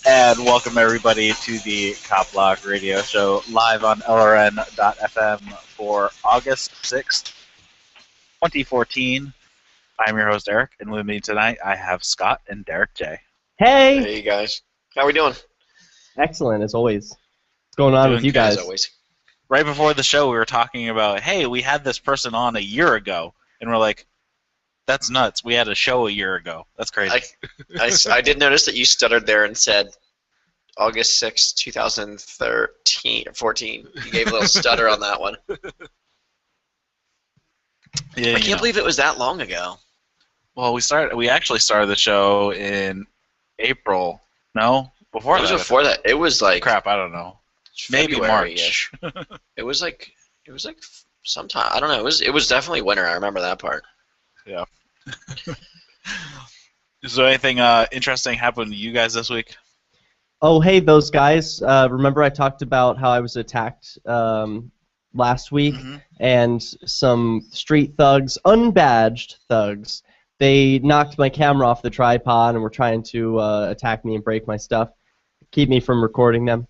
And welcome everybody to the CopBlock Radio Show live on LRN.FM for August 6th, 2014. I'm your host Eric, and with me tonight I have Scott and Derek J. Hey! Hey guys. How are we doing? Excellent, as always. What's going on with you guys? As always. Right before the show we were talking about, hey, we had this person on a year ago, and we're like, that's nuts. We had a show a year ago. That's crazy. I did notice that you stuttered there and said August 6, 2013 or 14. You gave a little stutter on that one. Yeah, I can't believe it was that long ago. Well, we actually started the show in April. No? Before it was that. Before that. It was like crap, I don't know. Maybe March. It was like sometime. I don't know. It was definitely winter. I remember that part. Yeah. Is there anything interesting happened to you guys this week? Oh, hey, those guys. Remember I talked about how I was attacked last week, and some street thugs, unbadged thugs, they knocked my camera off the tripod and were trying to attack me and break my stuff, keep me from recording them.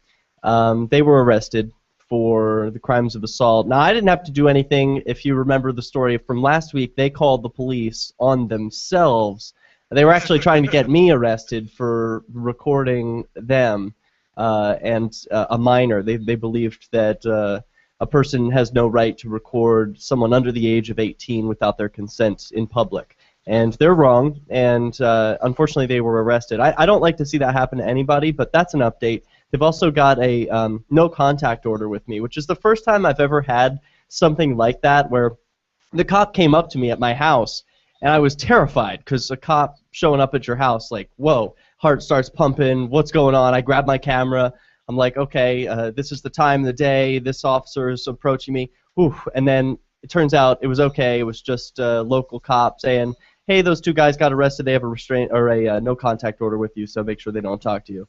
They were arrested for the crimes of assault. Now, I didn't have to do anything. If you remember the story from last week, they called the police on themselves. They were actually trying to get me arrested for recording them and a minor. They believed that a person has no right to record someone under the age of 18 without their consent in public. And they're wrong, and unfortunately they were arrested. I don't like to see that happen to anybody, but that's an update. They've also got a no-contact order with me, which is the first time I've ever had something like that, where the cop came up to me at my house, and I was terrified, because a cop showing up at your house, like, whoa, heart starts pumping, what's going on? I grab my camera, I'm like, okay, this is the time of the day, this officer is approaching me, and then it turns out it was okay, it was just a local cop saying, hey, those two guys got arrested, they have a restraint or a no-contact order with you, so make sure they don't talk to you.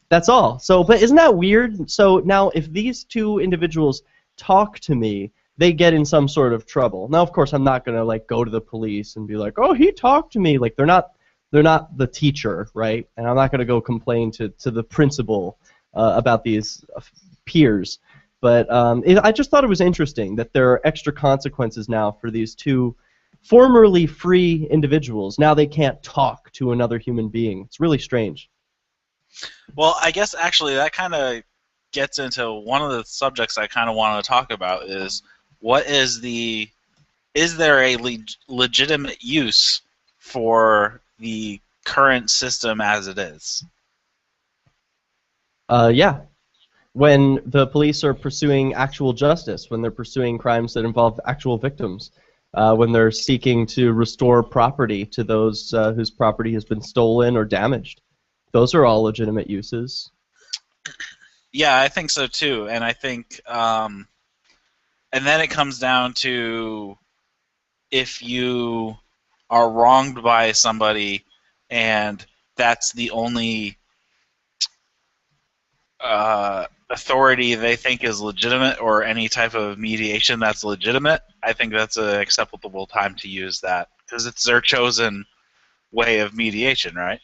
That's all. So, but isn't that weird? So now, if these two individuals talk to me, they get in some sort of trouble. Now, of course, I'm not gonna like go to the police and be like, "Oh, he talked to me." Like they're not the teacher, right? And I'm not gonna go complain to the principal about these peers. But I just thought it was interesting that there are extra consequences now for these two formerly free individuals. Now they can't talk to another human being. It's really strange. Well, I guess actually that kind of gets into one of the subjects I kind of want to talk about is is there a legitimate use for the current system as it is? Yeah. When the police are pursuing actual justice, when they're pursuing crimes that involve actual victims, when they're seeking to restore property to those whose property has been stolen or damaged. Those are all legitimate uses. Yeah, I think so too, and I think, and then it comes down to if you are wronged by somebody, and that's the only authority they think is legitimate, or any type of mediation that's legitimate. I think that's an acceptable time to use that because it's their chosen way of mediation, right?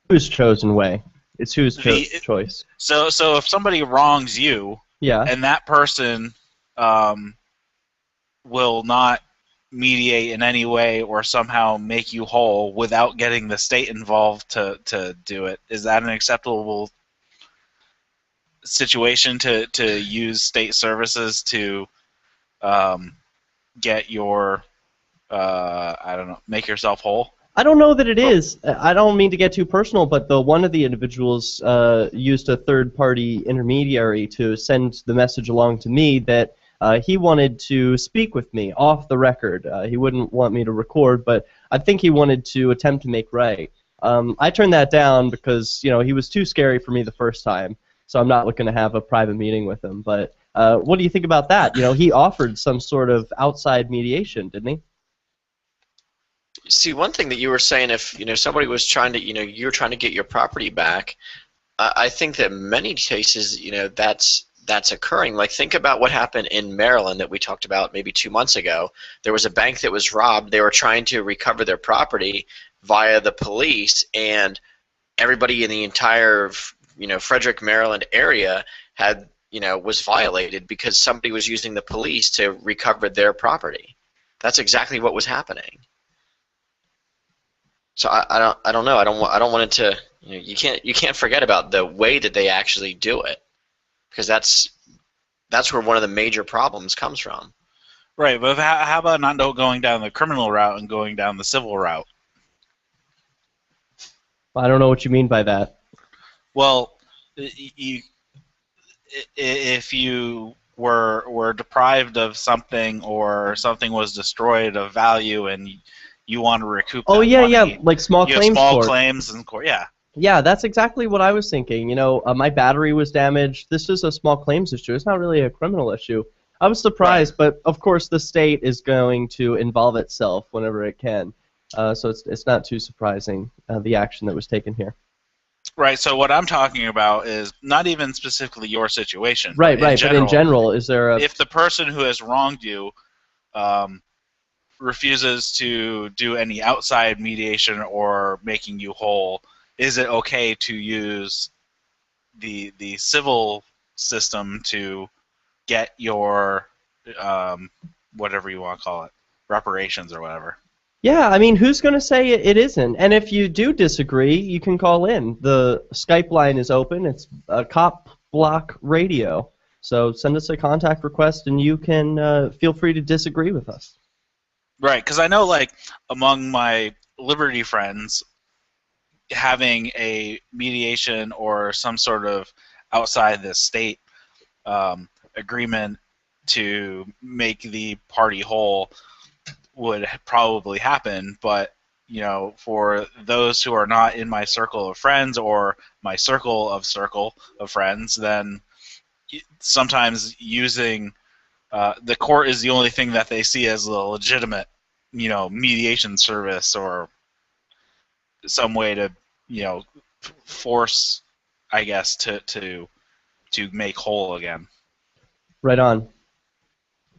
Whose chosen way? It's whose choice. So if somebody wrongs you, yeah, and that person will not mediate in any way or somehow make you whole without getting the state involved to do it, is that an acceptable situation to use state services to get your I don't know, make yourself whole? I don't know that it is. I don't mean to get too personal, but one of the individuals used a third-party intermediary to send the message along to me that he wanted to speak with me off the record. He wouldn't want me to record, but I think he wanted to attempt to make right. I turned that down because he was too scary for me the first time, so I'm not looking to have a private meeting with him. But what do you think about that? He offered some sort of outside mediation, didn't he? See, one thing that you were saying, if somebody was trying to, you're trying to get your property back, I think that many cases, that's occurring. Like, think about what happened in Maryland that we talked about maybe 2 months ago. There was a bank that was robbed. They were trying to recover their property via the police, and everybody in the entire Frederick, Maryland area had was violated because somebody was using the police to recover their property. That's exactly what was happening. So I don't know. I don't want it to. You can't forget about the way that they actually do it, because that's where one of the major problems comes from. Right, but how about not going down the criminal route and going down the civil route? I don't know what you mean by that. Well, if you were deprived of something, or something was destroyed of value, and you want to recoup that money, like small claims small court. claims in court, yeah. Yeah, that's exactly what I was thinking. My battery was damaged. This is a small claims issue. It's not really a criminal issue. I was surprised, right. But of course the state is going to involve itself whenever it can. So it's not too surprising, the action that was taken here. Right, so what I'm talking about is not even specifically your situation. Right, but in general, is there a... If the person who has wronged you refuses to do any outside mediation or making you whole, is it okay to use the civil system to get your whatever you want to call it, reparations or whatever? Yeah, I mean, who's going to say it isn't? And if you do disagree, you can call in. The Skype line is open. It's CopBlockRadio. So send us a contact request, and you can feel free to disagree with us. Right, because I know, like, among my Liberty friends, having a mediation or some sort of outside the state agreement to make the party whole would probably happen, but for those who are not in my circle of friends or my circle of friends, then sometimes using the court is the only thing that they see as a legitimate mediation service, or some way to force, I guess, to make whole again. Right on.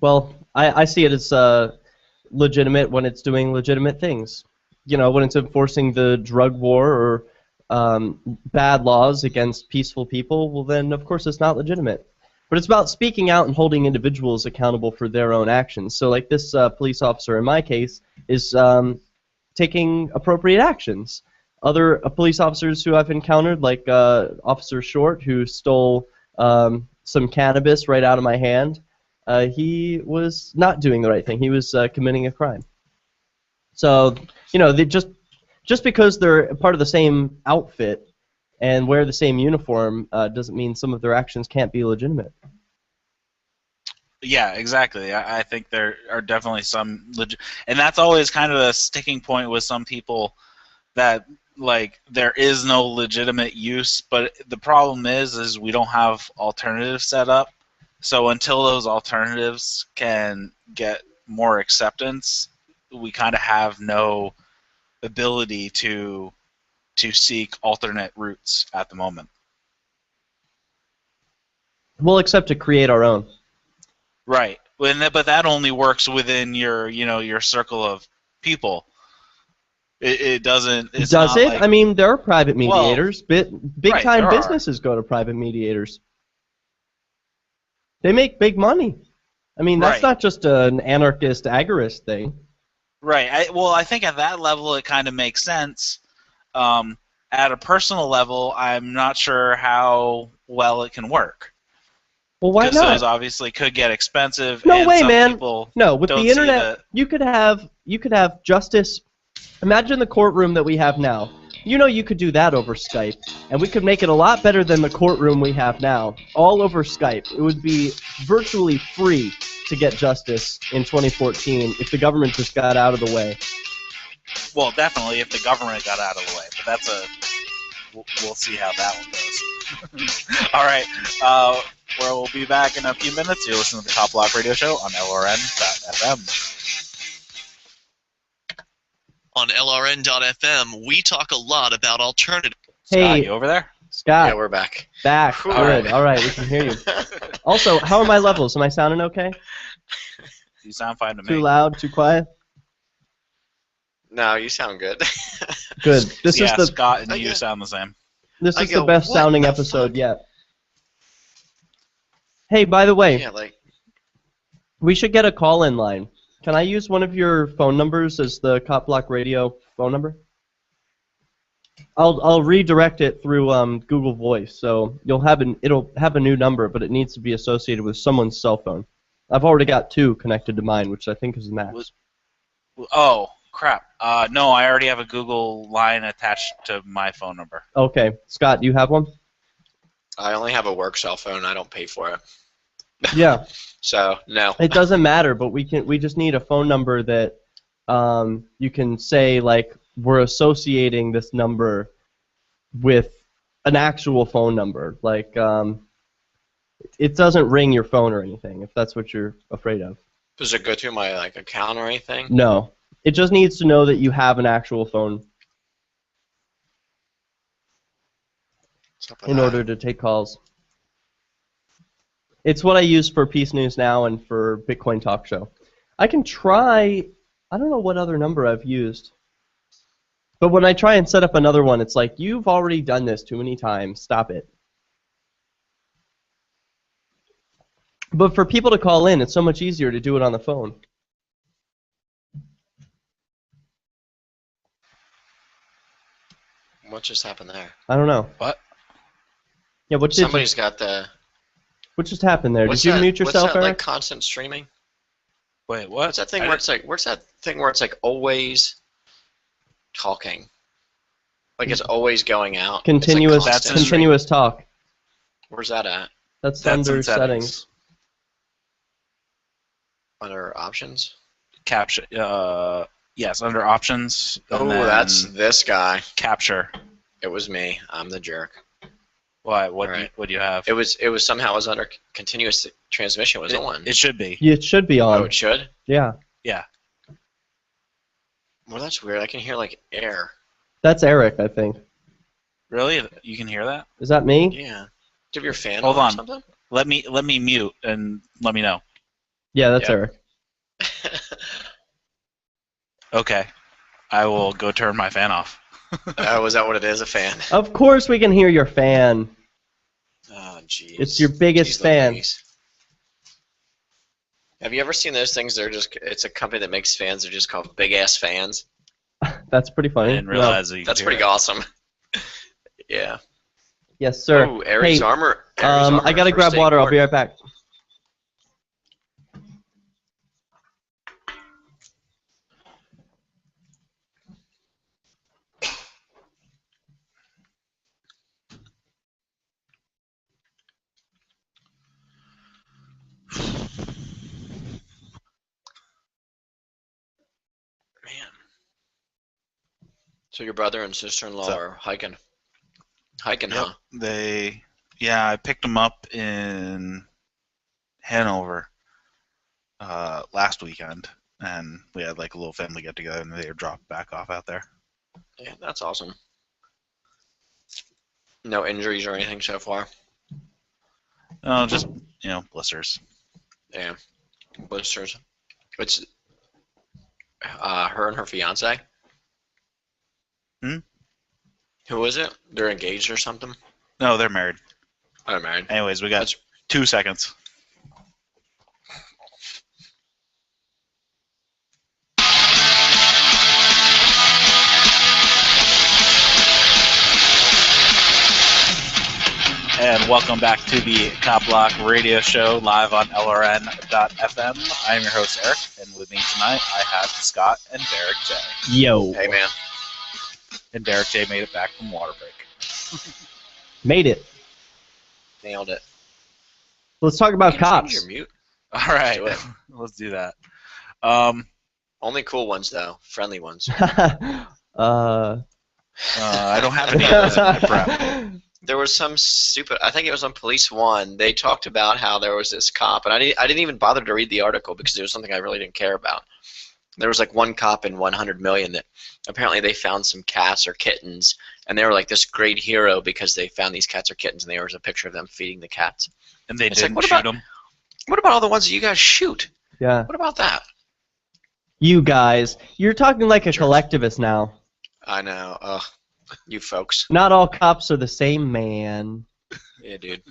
Well, I see it as legitimate when it's doing legitimate things. When it's enforcing the drug war or bad laws against peaceful people, well then of course it's not legitimate. But it's about speaking out and holding individuals accountable for their own actions. So like this police officer in my case is taking appropriate actions. Other police officers who I've encountered, like Officer Short, who stole some cannabis right out of my hand, he was not doing the right thing. He was committing a crime. So, they just because they're part of the same outfit and wear the same uniform doesn't mean some of their actions can't be legitimate. Yeah, exactly. I think there are definitely some and that's always kind of a sticking point with some people, that like there is no legitimate use, but the problem is we don't have alternatives set up. So until those alternatives can get more acceptance, we kind of have no ability to seek alternate routes at the moment. We'll accept to create our own. Right, but that only works within your circle of people. It doesn't. Does it? Like, I mean, there are private mediators. Big time right, businesses go to private mediators. They make big money. I mean, that's not just an anarchist, agorist thing. Right. I think at that level it kind of makes sense. At a personal level, I'm not sure how well it can work. Well, why not? Because those obviously could get expensive. No and way, some man. People no, with don't the internet, see you could have justice. Imagine the courtroom that we have now. You could do that over Skype, and we could make it a lot better than the courtroom we have now, all over Skype. It would be virtually free to get justice in 2014 if the government just got out of the way. Well, definitely if the government got out of the way, but that's we'll see how that one goes. All right, we'll be back in a few minutes. You're listening to the CopBlock Radio Show on LRN.FM. On LRN.FM, we talk a lot about alternatives. Hey, Scott, you over there? Scott. Yeah, we're back. Back. Good. All right, we can hear you. Also, how are my levels? Am I sounding okay? You sound fine to me. Too loud? Too quiet? No, you sound good. Good. This yeah, is the Scott and I you get- sound the same. this I is go, the best "What sounding the episode fuck?" yet. Hey, by the way, Yeah, like we should get a call-in line. Can I use one of your phone numbers as the CopBlockRadio phone number? I'll redirect it through Google Voice, so it'll have a new number, but it needs to be associated with someone's cell phone. I've already got 2 connected to mine, which I think is the max. Oh, crap. No, I already have a Google line attached to my phone number. Okay, Scott, do you have one? I only have a work cell phone. I don't pay for it. Yeah. So no. It doesn't matter, but we just need a phone number that you can say, like, we're associating this number with an actual phone number. Like, it doesn't ring your phone or anything, if that's what you're afraid of. Does it go through my account or anything? No. It just needs to know that you have an actual phone in order to take calls. It's what I use for Peace News Now and for Bitcoin Talk Show. I can try. I don't know what other number I've used. But when I try and set up another one, it's like, you've already done this too many times. Stop it. But for people to call in, it's so much easier to do it on the phone. What just happened there? I don't know. What? Yeah, what Somebody's got the. what just happened there? What's Did you that, mute yourself, what's that, Eric? like constant streaming? Wait, what? What's that thing where it's like? Where's that thing where it's like always talking? Like it's always going out. It's, like, Continuous, constant continuous talk. Where's that at? That's That's under in settings. Under options? Capture. Yes, under options. And Oh, then that's this guy. capture. It was me. I'm the jerk. Why? What? Alright. What do you have? It was somehow it was under continuous transmission. Was on. It should be. Yeah, it should be on. Oh, it should. Yeah. Yeah. Well, that's weird. I can hear like air. That's Eric, I think. Really? You can hear that? Is that me? Yeah. Do you have your fan Hold on or on. something? Let me mute and let me know. Yeah, that's Yeah. Eric. Okay. I will go turn my fan off. Oh, is that what it is? A fan? Of course we can hear your fan. Oh, jeez. It's your biggest Jeez fan. Louise. Have you ever seen those things? It's a company that makes fans. They're just called big ass fans. That's pretty I funny. didn't realize that you could That's hear pretty it. awesome. Yeah. No. Yes, sir. Oh, Ares Hey, armor. Ares armor I gotta for grab state water. I'll court. be right back. Man. So your brother and sister-in-law So- are hiking. Hiking, Yep. huh? I picked them up in Hanover last weekend, and we had like a little family get together, and they were dropped back off out there. Yeah, that's awesome. No injuries or anything so far. Oh, just blisters. Yeah, blisters. It's her and her fiance. Hmm? Who is it? They're engaged or something? No, they're married. I'm married. Anyways, we got That's- 2 seconds. And welcome back to the CopBlock Radio Show live on LRN.FM. I'm your host, Eric, and with me tonight I have Scott and Derek J. Yo. Hey, man. And Derek J made it back from water break. Made it. Nailed it. Let's talk about Can you change cops. your mute? All right, Do it. let's do that. Only cool ones, though. Friendly ones. I don't have any of those in my prep. There was some stupid. I think it was on Police One. They talked about how there was this cop, and I didn't even bother to read the article because it was something I really didn't care about. There was like one cop in 100 million that apparently they found some cats or kittens, and they were like this great hero because they found these cats or kittens, and there was a picture of them feeding the cats. And they It's like, didn't what shoot about- them. What about all the ones that you guys shoot? Yeah. What about that? You guys, you're talking like a collectivist now. I know. Ugh. You folks. Not all cops are the same, man. Yeah, dude.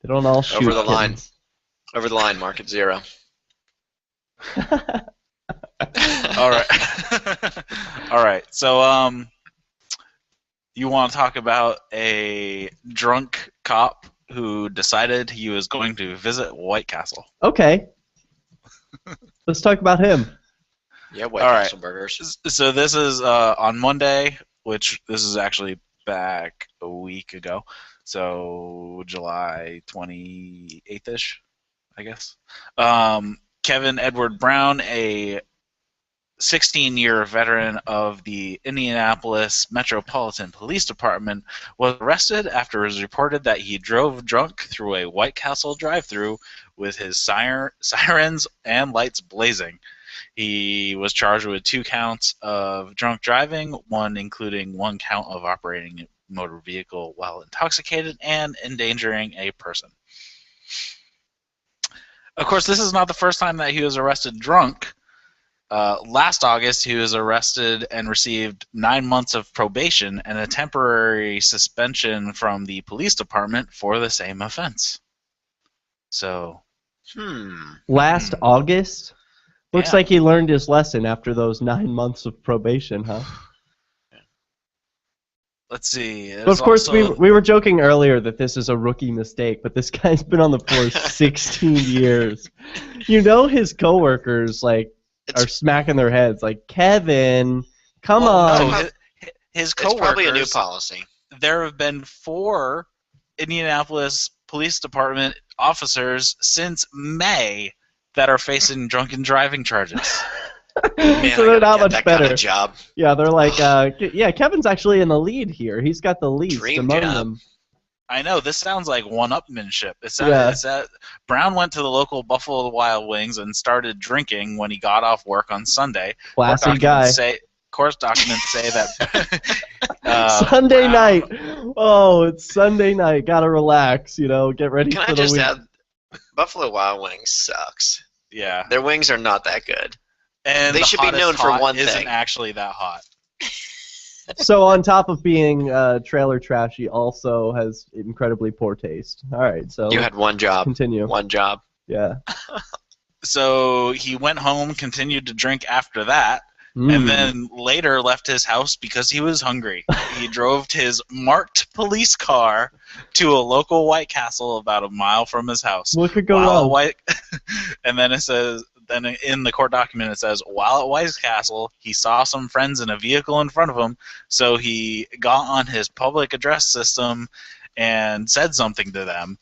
They don't all shoot Over the line. kittens. Over the line, market 0. All right. All right. So, you want to talk about a drunk cop who decided he was going to visit White Castle? Okay. Let's talk about him. Yeah, White All Castle right. burgers. So this is on Monday, which this is actually back a week ago. So July 28th-ish, I guess. Kevin Edward Brown, a 16-year veteran of the Indianapolis Metropolitan Police Department, was arrested after it was reported that he drove drunk through a White Castle drive-thru with his sirens and lights blazing. He was charged with 2 counts of drunk driving, one including 1 count of operating a motor vehicle while intoxicated and endangering a person. Of course, this is not the first time that he was arrested drunk. Last August, he was arrested and received 9 months of probation and a temporary suspension from the police department for the same offense. So, Last August? Looks Yeah. like he learned his lesson after those 9 months of probation, huh? let's see. But of course, we were joking earlier that this is a rookie mistake, but this guy's been on the force 16 years. You know his coworkers are smacking their heads like, Kevin, come on. No, his coworkers. It's probably a new policy. There have been 4 Indianapolis Police Department officers since May that are facing drunken driving charges. Man, So I they're gotta not get much that better. kind of job. Yeah, they're like, yeah, Kevin's actually in the lead here. He's got the least Dream among job. them. I know, this sounds like one-upmanship. Yeah. Brown went to the local Buffalo Wild Wings and started drinking when he got off work on Sunday. Classy guy. Court documents say that Sunday Brown- night. Oh, it's Sunday night. Gotta relax, get ready Can for I the just week. add, Buffalo Wild Wings sucks. Yeah. Their wings are not that good. And They the should be hottest known for hot one isn't thing. actually that hot. So on top of being trailer trash, he also has incredibly poor taste. All right, so You had one job. continue. One job. Yeah. So he went home, continued to drink after that, Mm. and then later left his house because he was hungry. He drove his marked police car to a local White Castle about a mile from his house. What could go While at wrong? And then it says, then in the court document it says, while at White Castle, he saw some friends in a vehicle in front of him, so he got on his public address system and said something to them.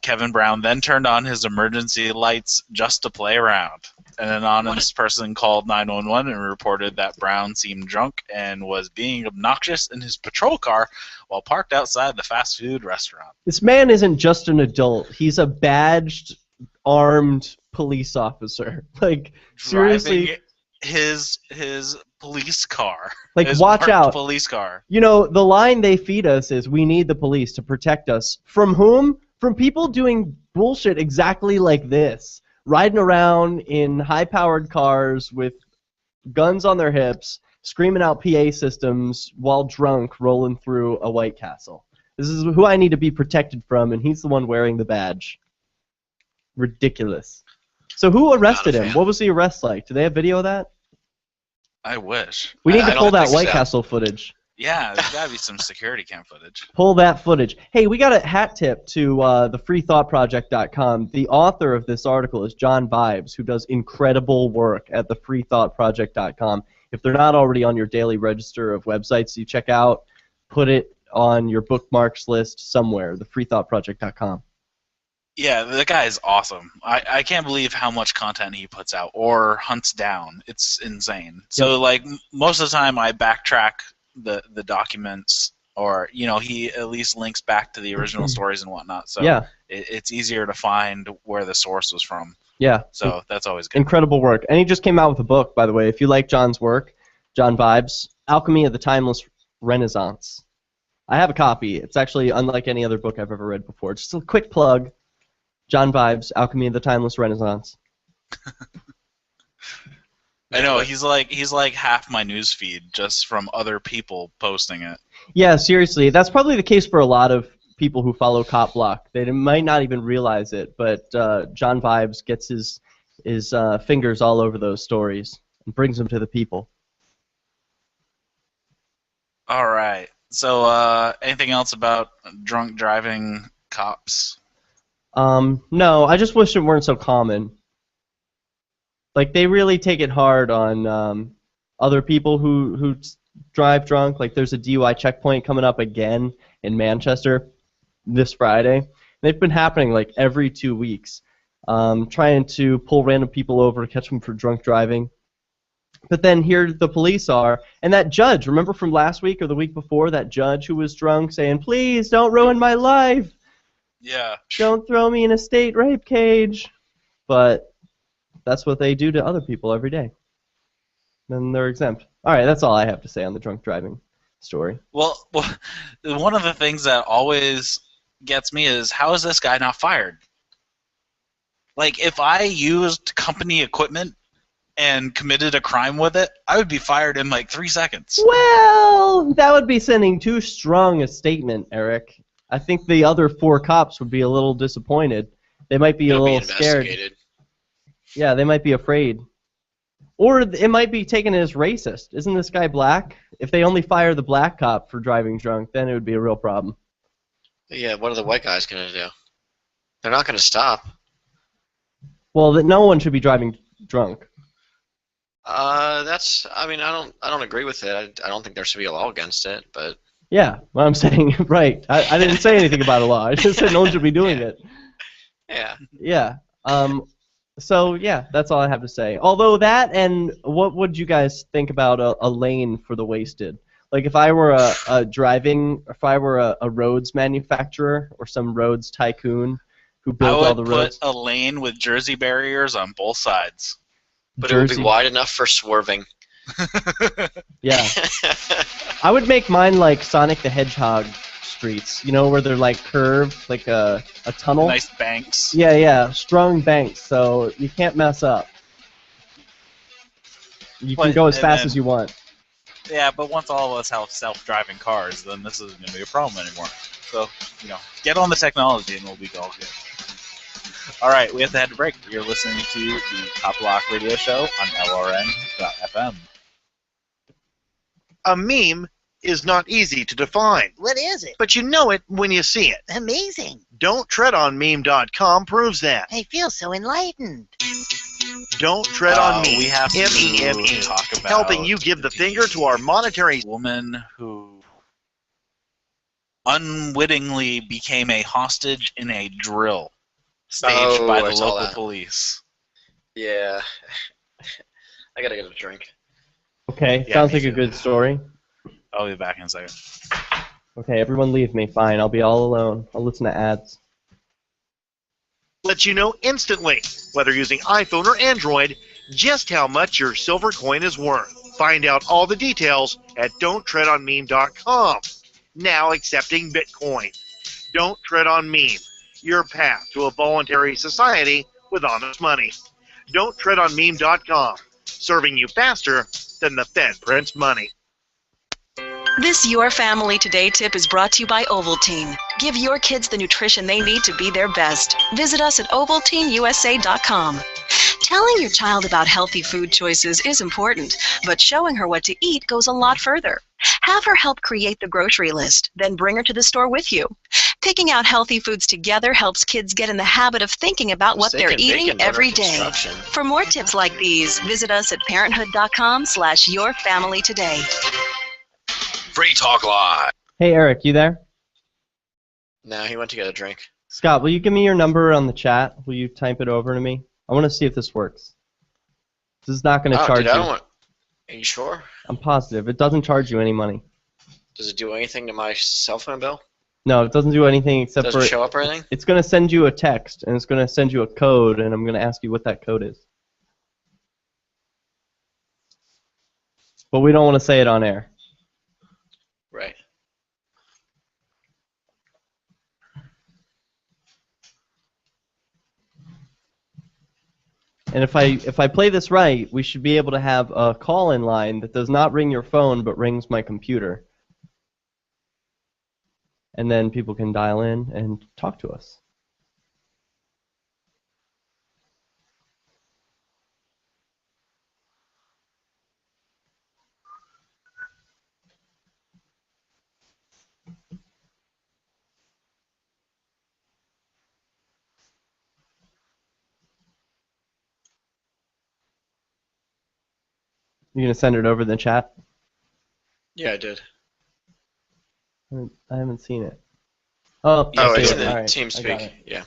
Kevin Brown then turned on his emergency lights just to play around. An anonymous person called 911 and reported that Brown seemed drunk and was being obnoxious in his patrol car while parked outside the fast food restaurant. This man isn't just an adult. He's a badged, armed police officer. Like, seriously. Driving his police car. Like, His watch marked out. police car. The line they feed us is, we need the police to protect us. From whom? From people doing bullshit exactly like this. Riding around in high-powered cars with guns on their hips, screaming out PA systems while drunk, rolling through a White Castle. This is who I need to be protected from, and he's the one wearing the badge. Ridiculous. So who arrested him? fan. What was the arrest like? Do they have video of that? I wish. We need I to don't pull that think White so. Castle footage. Yeah, there's got to be some security cam footage. Pull that footage. Hey, we got a hat tip to the freethoughtproject.com. The author of this article is John Vibes, who does incredible work at the freethoughtproject.com. If they're not already on your daily register of websites you check out, put it on your bookmarks list somewhere, the freethoughtproject.com. Yeah, the guy is awesome. I can't believe how much content he puts out or hunts down. It's insane. So, most of the time I backtrack the documents, or, he at least links back to the original stories and whatnot. So Yeah. it's easier to find where the source was from. Yeah. So that's always good. Incredible work. And he just came out with a book, by the way. If you like John's work, John Vibes, Alchemy of the Timeless Renaissance. I have a copy. It's actually unlike any other book I've ever read before. Just a quick plug. John Vibes, Alchemy of the Timeless Renaissance. I know he's like half my news feed just from other people posting it. Yeah, seriously, that's probably the case for a lot of people who follow CopBlock. They might not even realize it, but John Vibes gets his fingers all over those stories and brings them to the people. All right. So, anything else about drunk driving cops? No, I just wish it weren't so common. Like, they really take it hard on other people who drive drunk. Like, there's a DUI checkpoint coming up again in Manchester this Friday. They've been happening like every 2 weeks, trying to pull random people over to catch them for drunk driving. But then here the police are, and that judge, remember from last week or the week before, that judge who was drunk saying, "Please don't ruin my life. Yeah. Don't throw me in a state rape cage." But that's what they do to other people every day. Then they're exempt. All right, that's all I have to say on the drunk driving story. Well, one of the things that always gets me is, how is this guy not fired? Like, if I used company equipment and committed a crime with it, I would be fired in like 3 seconds. Well, that would be sending too strong a statement, Eric. I think the other 4 cops would be a little disappointed. They might be a little scared. Yeah, they might be afraid. Or it might be taken as racist. Isn't this guy black? If they only fire the black cop for driving drunk, then it would be a real problem. Yeah, what are the white guys going to do? They're not going to stop. Well, that no one should be driving drunk. I don't agree with it. I don't think there should be a law against it, but... Yeah, what I'm saying, right. I didn't say anything about a law. I just said no one should be doing it. Yeah. Yeah. So, yeah, that's all I have to say. Although that, and what would you guys think about a lane for the wasted? Like, if I were if I were a roads manufacturer or some roads tycoon who built all the roads. I would put a lane with Jersey barriers on both sides. But it would be wide enough for swerving. Yeah. I would make mine like Sonic the Hedgehog streets, you know, where they're like curved, like a tunnel. Nice banks. Yeah, strong banks, so you can't mess up. You can go as fast as you want. Yeah, but once all of us have self-driving cars, then this isn't going to be a problem anymore. So, get on the technology and we'll be all good. All right, we have to head to break. You're listening to the CopBlock Radio Show on LRN.FM. A meme is not easy to define. What is it? But you know it when you see it. Amazing. Don'tTreadOnMeme.com proves that. I feel so enlightened. Don't Tread on Meme. We have to M-E-M-E. talk about Helping you give the finger to our monetary... woman who unwittingly became a hostage in a drill staged by the local police. Yeah. I gotta get a drink. Okay, Yeah, sounds me like a too. good story. I'll be back in a second. Okay, everyone leave me. Fine, I'll be all alone. I'll listen to ads. Let you know instantly, whether using iPhone or Android, just how much your silver coin is worth. Find out all the details at Don'tTreadOnMeme.com. Now accepting Bitcoin. Don't Tread on Meme. Your path to a voluntary society with honest money. Don'tTreadOnMeme.com. Serving you faster than the Fed prints money. This Your Family Today tip is brought to you by Ovaltine. Give your kids the nutrition they need to be their best. Visit us at ovaltineusa.com. Telling your child about healthy food choices is important, but showing her what to eat goes a lot further. Have her help create the grocery list, then bring her to the store with you. Picking out healthy foods together helps kids get in the habit of thinking about what they're eating every day. For more tips like these, visit us at parenthood.com/yourfamilytoday. Free Talk Live. Hey, Eric, you there? No, he went to get a drink. Scott, will you give me your number on the chat? Will you type it over to me? I want to see if this works. This is not going to charge you. Are you sure? I'm positive. It doesn't charge you any money. Does it do anything to my cell phone bill? No, it doesn't do anything except Does for... it show up or anything? It's going to send you a text, and it's going to send you a code, and I'm going to ask you what that code is. But we don't want to say it on air. Right. And if I play this right, we should be able to have a call-in line that does not ring your phone but rings my computer. And then people can dial in and talk to us. You gonna send it over the chat? Yeah, I did. I haven't seen it. Oh, Oh, I it's see in it. the All right, I got TeamSpeak. it. Yeah.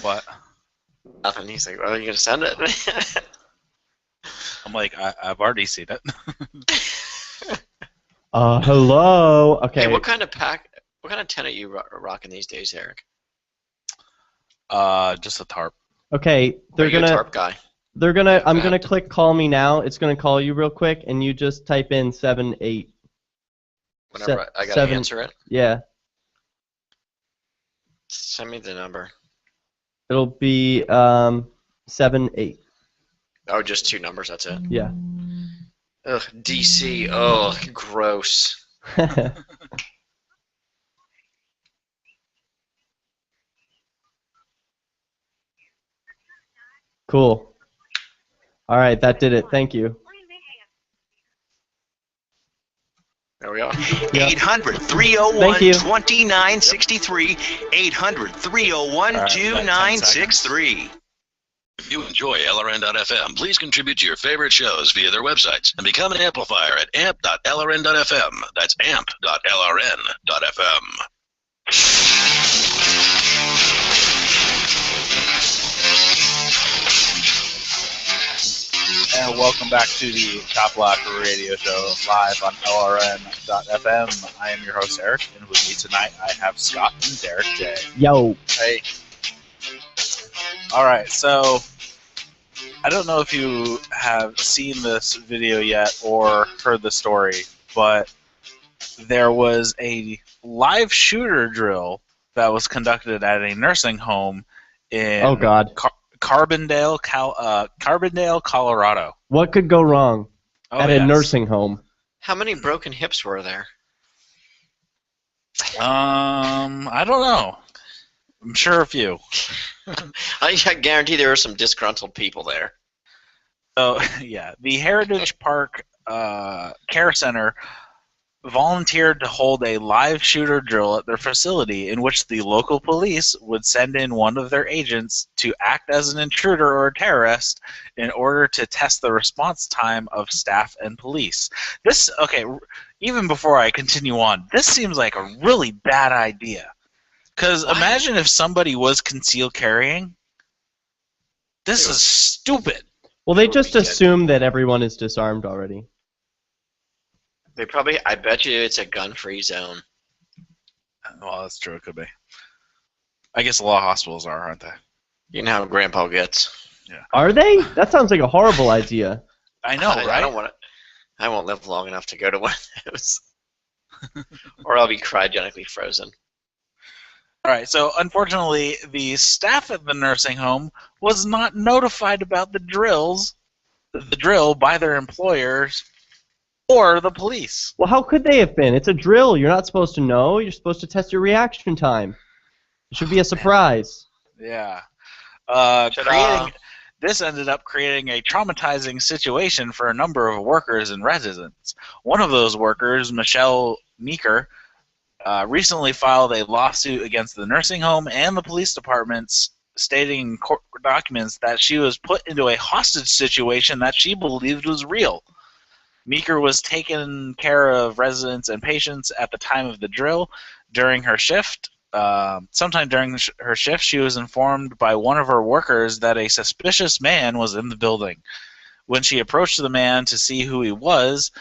What? Nothing. He's like, "Oh, you gonna send it?" I'm like, I've already seen it. Hello. Okay. Hey, what kind of tent are you rocking these days, Eric? Just a tarp. Okay, Are they're you a gonna. tarp guy? They're gonna. Yeah, I'm go gonna ahead. click call me now. It's gonna call you real quick, and you just type in 78. Whenever I gotta seven- answer it, Yeah, send me the number. it'll be 78. Oh, just 2 numbers. That's it. Yeah. Ugh, DC. Oh, gross. Cool. All right, that did it. Thank you. There we are. Yeah. 800-301-2963. 800-301-2963. If you enjoy LRN.FM, please contribute to your favorite shows via their websites and become an amplifier at amp.lrn.fm. That's amp.lrn.fm. And welcome back to the CopBlock Radio Show live on LRN.FM. I am your host, Eric, and with me tonight I have Scott and Derek J. Yo. Hey. Alright, so I don't know if you have seen this video yet or heard the story, but there was a live shooter drill that was conducted at a nursing home in Oh God. Carbondale, Colorado. What could go wrong at a yes. nursing home? How many broken hips were there? I don't know. I'm sure a few. I guarantee there were some disgruntled people there. So, yeah, the Heritage Park Care Center volunteered to hold a live shooter drill at their facility in which the local police would send in one of their agents to act as an intruder or a terrorist in order to test the response time of staff and police. Even before I continue on, this seems like a really bad idea. Because imagine if somebody was concealed carrying. This is stupid. Well, they just assume that everyone is disarmed already. I bet you it's a gun-free zone. Well, that's true. It could be. I guess a lot of hospitals are, aren't they? You know how Grandpa gets. Yeah. Are they? That sounds like a horrible idea. I know, right? I don't want to. I won't live long enough to go to one of those. Or I'll be cryogenically frozen. All right, so unfortunately, the staff at the nursing home was not notified about the drill by their employers or the police. Well, how could they have been? It's a drill. You're not supposed to know. You're supposed to test your reaction time. It should be a surprise. Yeah. Ta-da. This ended up creating a traumatizing situation for a number of workers and residents. One of those workers, Michelle Meeker, recently filed a lawsuit against the nursing home and the police departments, stating in court documents that she was put into a hostage situation that she believed was real. Meeker was taking care of residents and patients at the time of the drill during her shift. Sometime during her shift, she was informed by one of her workers that a suspicious man was in the building. When she approached the man to see who he was,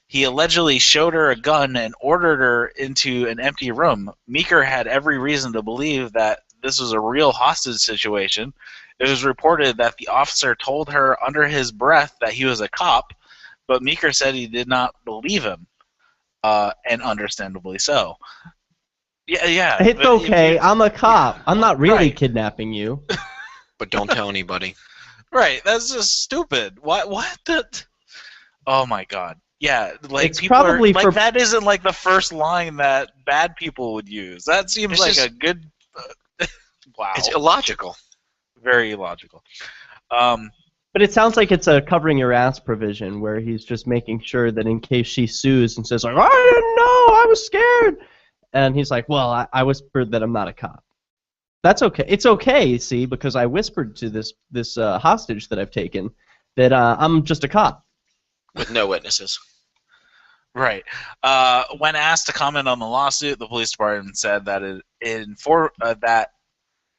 he allegedly showed her a gun and ordered her into an empty room. Meeker had every reason to believe that this was a real hostage situation. It was reported that the officer told her under his breath that he was a cop, but Meeker said he did not believe him, and understandably so. Yeah. It's but okay. I'm a cop. I'm not really Right. kidnapping you. But don't tell anybody. Right. That's just stupid. What the? Oh my God. Yeah, like It's people are probably like for- that isn't like the first line that bad people would use. That seems It's like just- a good. Wow. It's illogical. Very illogical. But it sounds like it's a covering your ass provision where he's just making sure that in case she sues and says like, I didn't know, I was scared, and he's like, well, I whispered that I'm not a cop. That's okay. It's okay, see, because I whispered to this hostage that I've taken that I'm just a cop. With no witnesses. Right. When asked to comment on the lawsuit, the police department said that that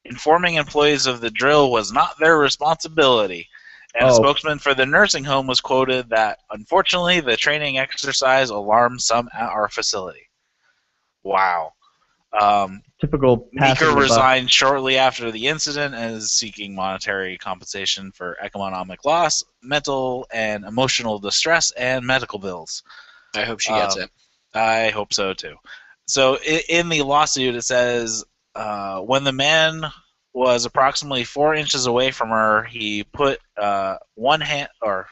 informing employees of the drill was not their responsibility. And a spokesman for the nursing home was quoted that, unfortunately, the training exercise alarmed some at our facility. Wow. Typical passing Meeker the buck. resigned shortly after the incident and is seeking monetary compensation for economic loss, mental and emotional distress, and medical bills. I hope she gets it. I hope so, too. So in the lawsuit, it says, when the man was approximately 4 inches away from her, he put one hand, or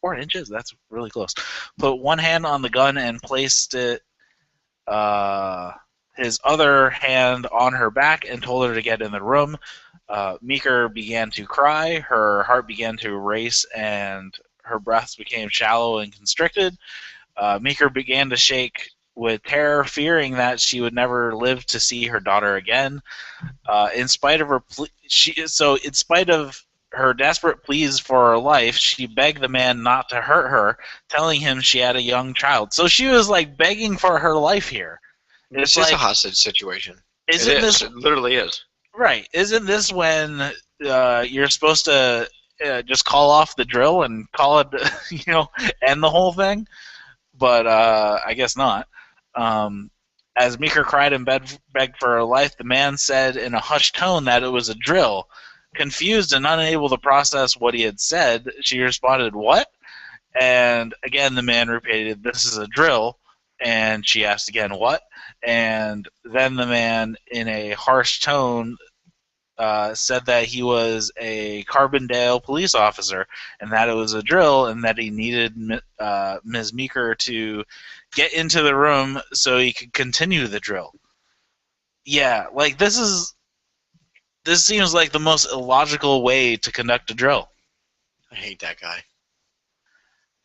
4 inches, that's really close, put one hand on the gun and placed it, his other hand on her back and told her to get in the room. Meeker began to cry, her heart began to race, and her breaths became shallow and constricted. Meeker began to shake with terror, fearing that she would never live to see her daughter again. In spite of her desperate pleas for her life, she begged the man not to hurt her, telling him she had a young child. So she was like begging for her life here. It's just a hostage situation. It literally is. Right. Isn't this when you're supposed to just call off the drill and call it, end the whole thing? But I guess not. As Meeker cried and begged for her life, the man said in a hushed tone that it was a drill. Confused and unable to process what he had said, she responded, "What?" And again, the man repeated, "This is a drill." And she asked again, "What?" And then the man, in a harsh tone, said that he was a Carbondale police officer and that it was a drill and that he needed Ms. Meeker to get into the room so he could continue the drill. Yeah, like this seems like the most illogical way to conduct a drill. I hate that guy.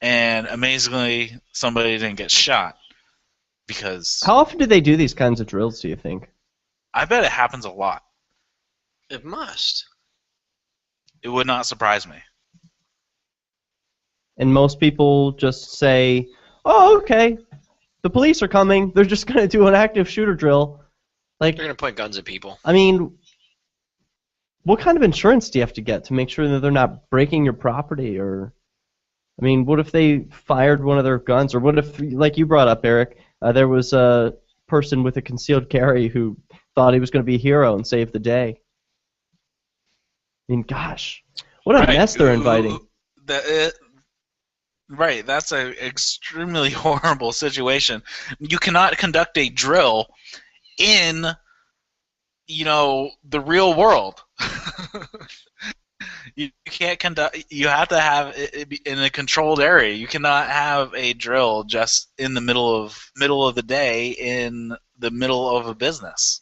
And amazingly, somebody didn't get shot because... How often do they do these kinds of drills, do you think? I bet it happens a lot. It must. It would not surprise me. And most people just say, oh, okay, the police are coming. They're just going to do an active shooter drill. Like, they're going to point guns at people. I mean, what kind of insurance do you have to get to make sure that they're not breaking your property? Or, I mean, what if they fired one of their guns? Or what if, like you brought up, Eric, there was a person with a concealed carry who thought he was going to be a hero and save the day? I mean, gosh, what a mess they're inviting. Right, that's an extremely horrible situation. You cannot conduct a drill in, the real world. You can't conduct. You have to have it in a controlled area. You cannot have a drill just in the middle of the day in the middle of a business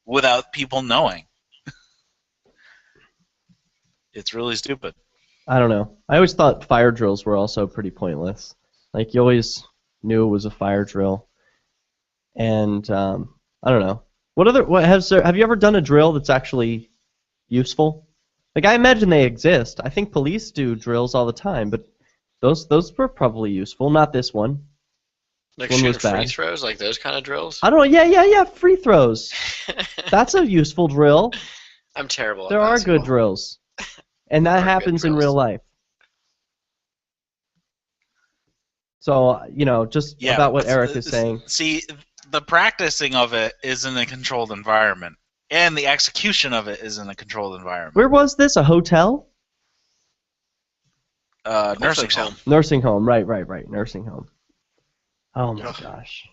without people knowing. It's really stupid. I don't know. I always thought fire drills were also pretty pointless. Like, you always knew it was a fire drill. And, I don't know. Have you ever done a drill that's actually useful? Like, I imagine they exist. I think police do drills all the time, but those were probably useful. Not this one. Like shooting free throws, like those kind of drills? I don't know. Yeah, free throws. That's a useful drill. I'm terrible at There are good drills. And that happens in real life. So, just about what Eric is saying. See, the practicing of it is in a controlled environment, and the execution of it is in a controlled environment. Where was this? A hotel? Nursing home. Nursing home, right. Nursing home. Oh, my gosh.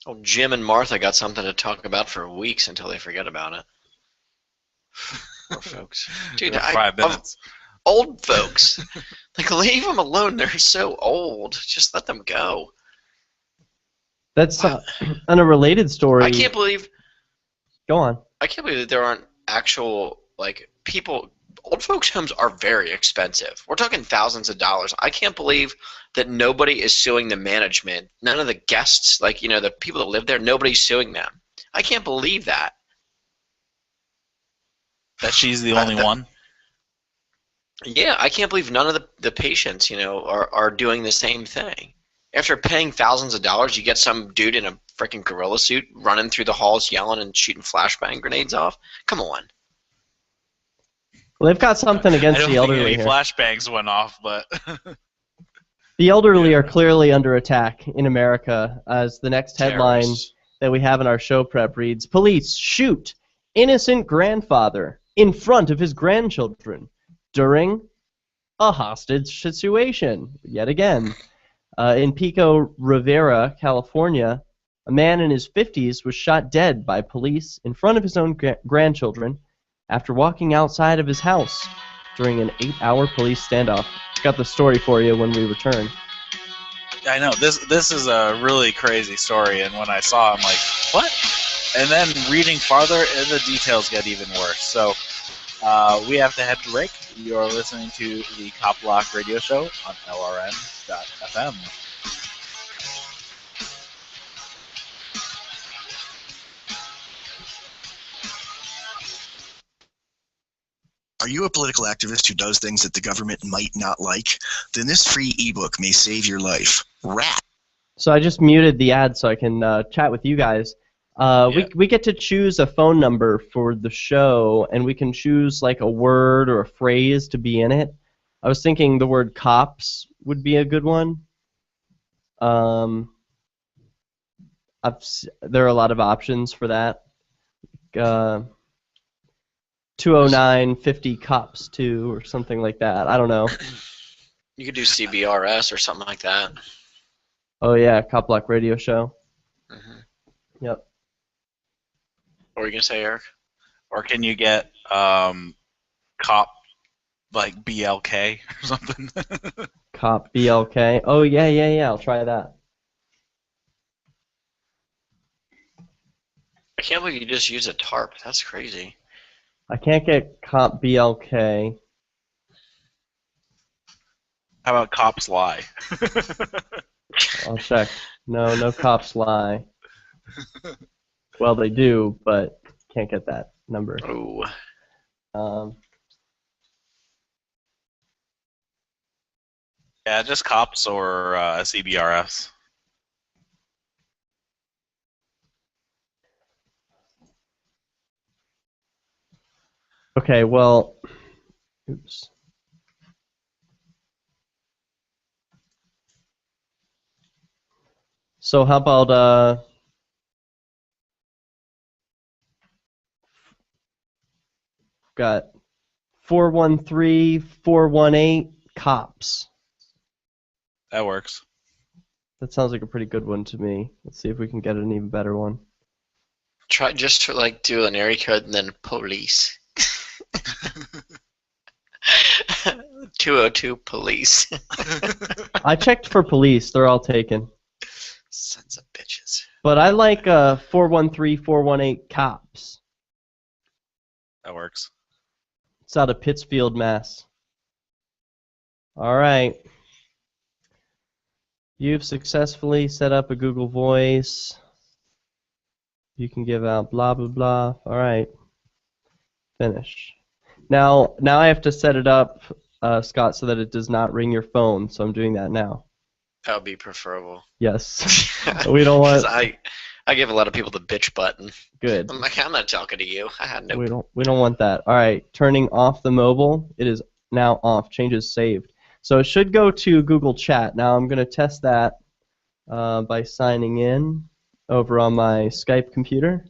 Oh, Jim and Martha got something to talk about for weeks until they forget about it. Poor folks. Dude, 5 minutes. Old folks. Like, leave them alone. They're so old. Just let them go. That's on a related story. I can't believe. Go on. I can't believe that there aren't actual people. Old folks' homes are very expensive. We're talking thousands of dollars. I can't believe that nobody is suing the management. None of the guests, the people that live there, nobody's suing them. I can't believe that. That she's the only one? Yeah, I can't believe none of the patients, are doing the same thing. After paying thousands of dollars, you get some dude in a freaking gorilla suit running through the halls yelling and shooting flashbang grenades off. Come on. Well, they've got something against the elderly I don't think any here. flashbangs went off, but... The elderly are clearly under attack in America, as the next headline that we have in our show prep reads, Police shoot innocent grandfather in front of his grandchildren during a hostage situation. Yet again. In Pico Rivera, California, a man in his 50s was shot dead by police in front of his own grandchildren after walking outside of his house during an 8-hour police standoff. Got the story for you when we return. I know, this is a really crazy story, and when I saw it, I'm like, what? And then reading farther, the details get even worse. So we have to head to break. You're listening to the CopBlock Radio Show on LRN.FM. Are you a political activist who does things that the government might not like? Then this free ebook may save your life. Rat. So I just muted the ad so I can chat with you guys. We get to choose a phone number for the show, and we can choose like a word or a phrase to be in it. I was thinking the word cops would be a good one. There are a lot of options for that. 209-50 cops 2 or something like that. I don't know. You could do CBRS or something like that. Oh yeah, CopBlock Radio Show. Mm-hmm. Yep. What were you gonna say, Eric? Or can you get cop like BLK or something? Cop BLK. Oh yeah. I'll try that. I can't believe you just use a tarp. That's crazy. I can't get Cop BLK. How about cops lie? I'll check. No cops lie. Well, they do, but can't get that number. Oh. Yeah, just cops or CBRS. Okay, well, oops. So how about got 413-418 cops. That works. That sounds like a pretty good one to me. Let's see if we can get an even better one. Try just to do an area code and then police. 202 police. I checked for police. They're all taken. Sons of bitches. But I like 413-418 cops. That works. It's out of Pittsfield, Mass. All right. You've successfully set up a Google Voice. You can give out blah, blah, blah. All right. Finish. Now I have to set it up, Scott, so that it does not ring your phone. So I'm doing that now. That would be preferable. Yes. We don't want. I give a lot of people the bitch button. Good. I'm like, I'm not talking to you. We don't want that. All right. Turning off the mobile. It is now off. Changes saved. So it should go to Google Chat. Now I'm going to test that by signing in over on my Skype computer.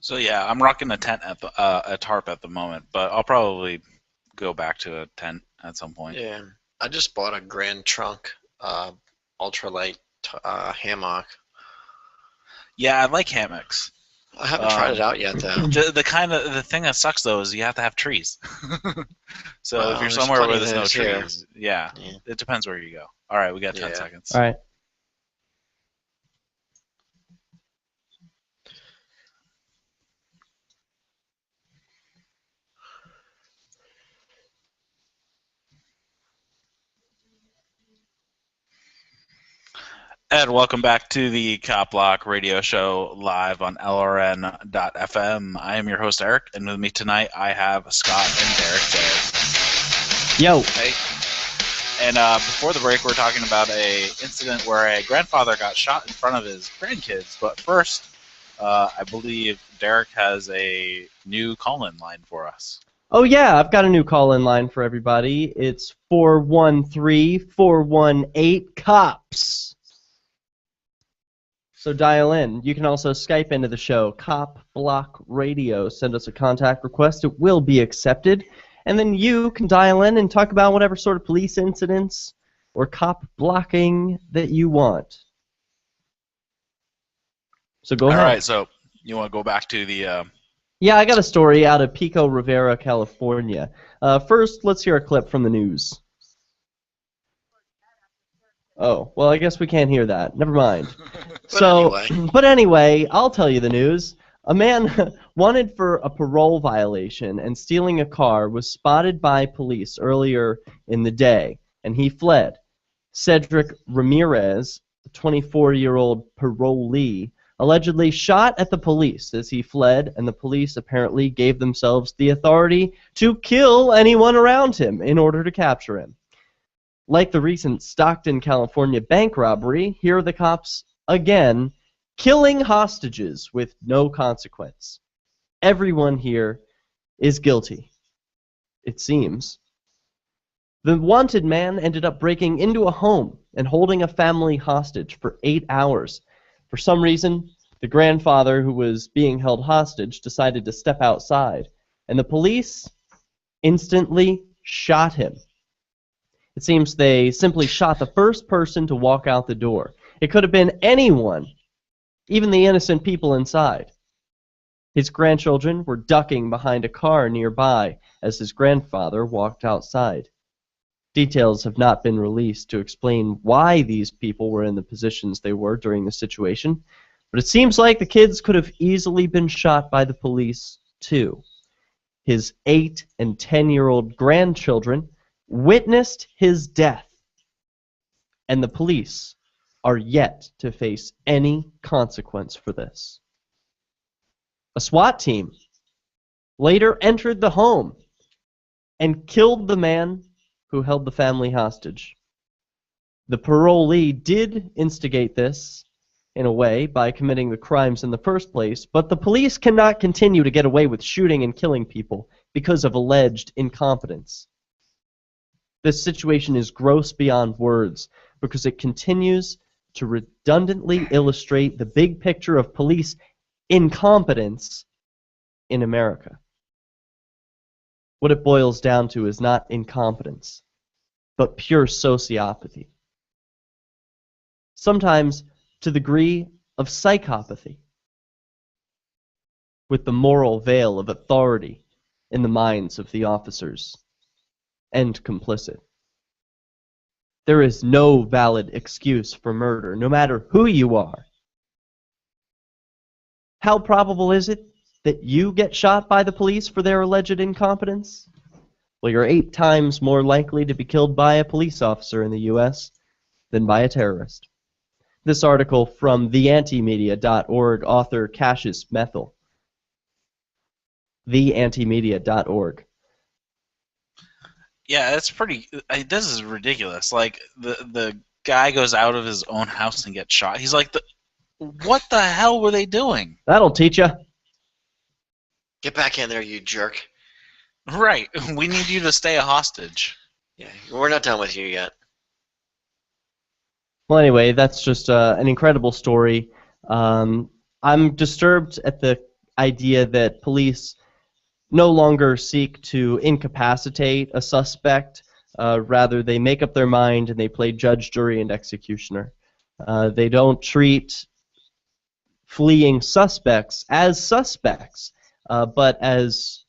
So yeah, I'm rocking a tent at a tarp at the moment, but I'll probably go back to a tent at some point. Yeah, I just bought a Grand Trunk ultralight hammock. Yeah, I like hammocks. I haven't tried it out yet, though. The thing that sucks though is you have to have trees. So Well, if you're there's somewhere plenty where of there's no those here. trees, yeah, it depends where you go. All right, we got 10 seconds. All right. Ed, welcome back to the CopBlock Radio Show live on LRN.FM. I am your host, Eric, and with me tonight I have Scott and Derek there. Yo. Hey. And before the break, we're talking about a incident where a grandfather got shot in front of his grandkids. But first, I believe Derek has a new call-in line for us. Oh, yeah, I've got a new call-in line for everybody. It's 413-418-COPS. So dial in. You can also Skype into the show, CopBlockRadio. Send us a contact request. It will be accepted. And then you can dial in and talk about whatever sort of police incidents or cop blocking that you want. So go ahead. All right, so you want to go back to the... Yeah, I got a story out of Pico Rivera, California. First, let's hear a clip from the news. Oh, well, I guess we can't hear that. Never mind. But anyway, I'll tell you the news. A man wanted for a parole violation and stealing a car was spotted by police earlier in the day, and he fled. Cedric Ramirez, a 24-year-old parolee, allegedly shot at the police as he fled, and the police apparently gave themselves the authority to kill anyone around him in order to capture him. Like the recent Stockton, California bank robbery, here are the cops again killing hostages with no consequence. Everyone here is guilty, it seems. The wanted man ended up breaking into a home and holding a family hostage for 8 hours. For some reason, the grandfather who was being held hostage decided to step outside, and the police instantly shot him. It seems they simply shot the first person to walk out the door. It could have been anyone, even the innocent people inside. His grandchildren were ducking behind a car nearby as his grandfather walked outside. Details have not been released to explain why these people were in the positions they were during the situation, but it seems like the kids could have easily been shot by the police, too. His 8- and 10-year-old grandchildren witnessed his death, and the police are yet to face any consequence for this. A SWAT team later entered the home and killed the man who held the family hostage. The parolee did instigate this, in a way, by committing the crimes in the first place, but the police cannot continue to get away with shooting and killing people because of alleged incompetence. This situation is gross beyond words because it continues to redundantly illustrate the big picture of police incompetence in America. What it boils down to is not incompetence, but pure sociopathy. Sometimes to the degree of psychopathy, with the moral veil of authority in the minds of the officers and complicit. There is no valid excuse for murder, no matter who you are. How probable is it that you get shot by the police for their alleged incompetence? Well, you're 8 times more likely to be killed by a police officer in the U.S. than by a terrorist. This article from theantimedia.org, author Cassius Methel. Theantimedia.org. Yeah, it's pretty... this is ridiculous. Like, the guy goes out of his own house and gets shot. He's like, what the hell were they doing? That'll teach you. Get back in there, you jerk. Right. We need you to stay a hostage. Yeah, we're not done with you yet. Well, anyway, that's just an incredible story. I'm disturbed at the idea that police no longer seek to incapacitate a suspect. Rather, they make up their mind and they play judge, jury, and executioner. They don't treat fleeing suspects as suspects, but as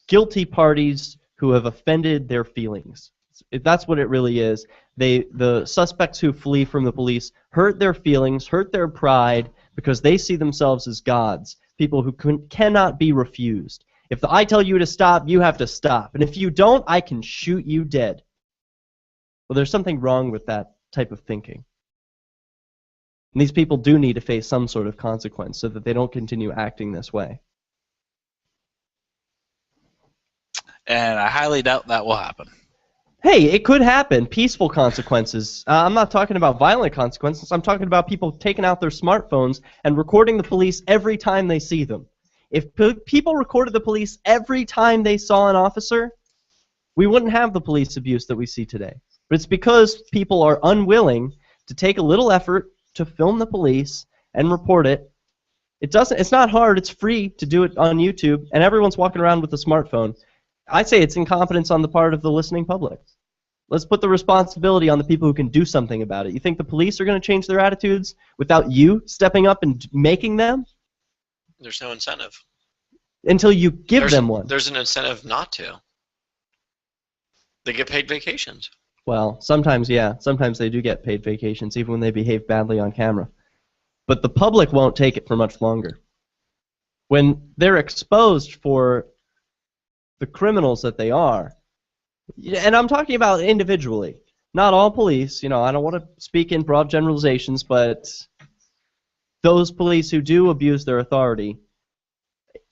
guilty parties who have offended their feelings. That's what it really is. The suspects who flee from the police hurt their feelings, hurt their pride, because they see themselves as gods, people who cannot be refused. If I tell you to stop, you have to stop. And if you don't, I can shoot you dead. Well, there's something wrong with that type of thinking. And these people do need to face some sort of consequence so that they don't continue acting this way. And I highly doubt that will happen. Hey, it could happen. Peaceful consequences. I'm not talking about violent consequences. I'm talking about people taking out their smartphones and recording the police every time they see them. If people recorded the police every time they saw an officer, we wouldn't have the police abuse that we see today. But it's because people are unwilling to take a little effort to film the police and report it. It's not hard. It's free to do it on YouTube, and everyone's walking around with a smartphone. I say it's incompetence on the part of the listening public. Let's put the responsibility on the people who can do something about it. You think the police are going to change their attitudes without you stepping up and making them? There's no incentive. Until you give them one. There's an incentive not to. They get paid vacations. Well, sometimes, yeah. Sometimes they do get paid vacations, even when they behave badly on camera. But the public won't take it for much longer. When they're exposed for the criminals that they are, and I'm talking about individually, not all police, I don't want to speak in broad generalizations, but those police who do abuse their authority,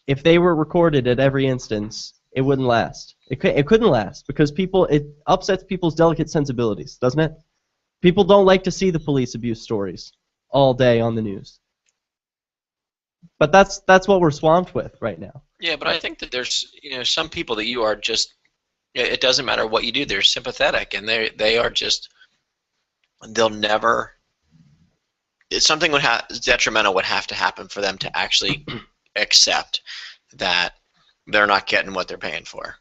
if they were recorded at every instance, it wouldn't last. It couldn't last because it upsets people's delicate sensibilities, doesn't it? People don't like to see the police abuse stories all day on the news. But that's what we're swamped with right now. Yeah, but I think that there's some people that you are just, it doesn't matter what you do, they're sympathetic, and they are just, they'll never, something detrimental would have to happen for them to actually accept that they're not getting what they're paying for.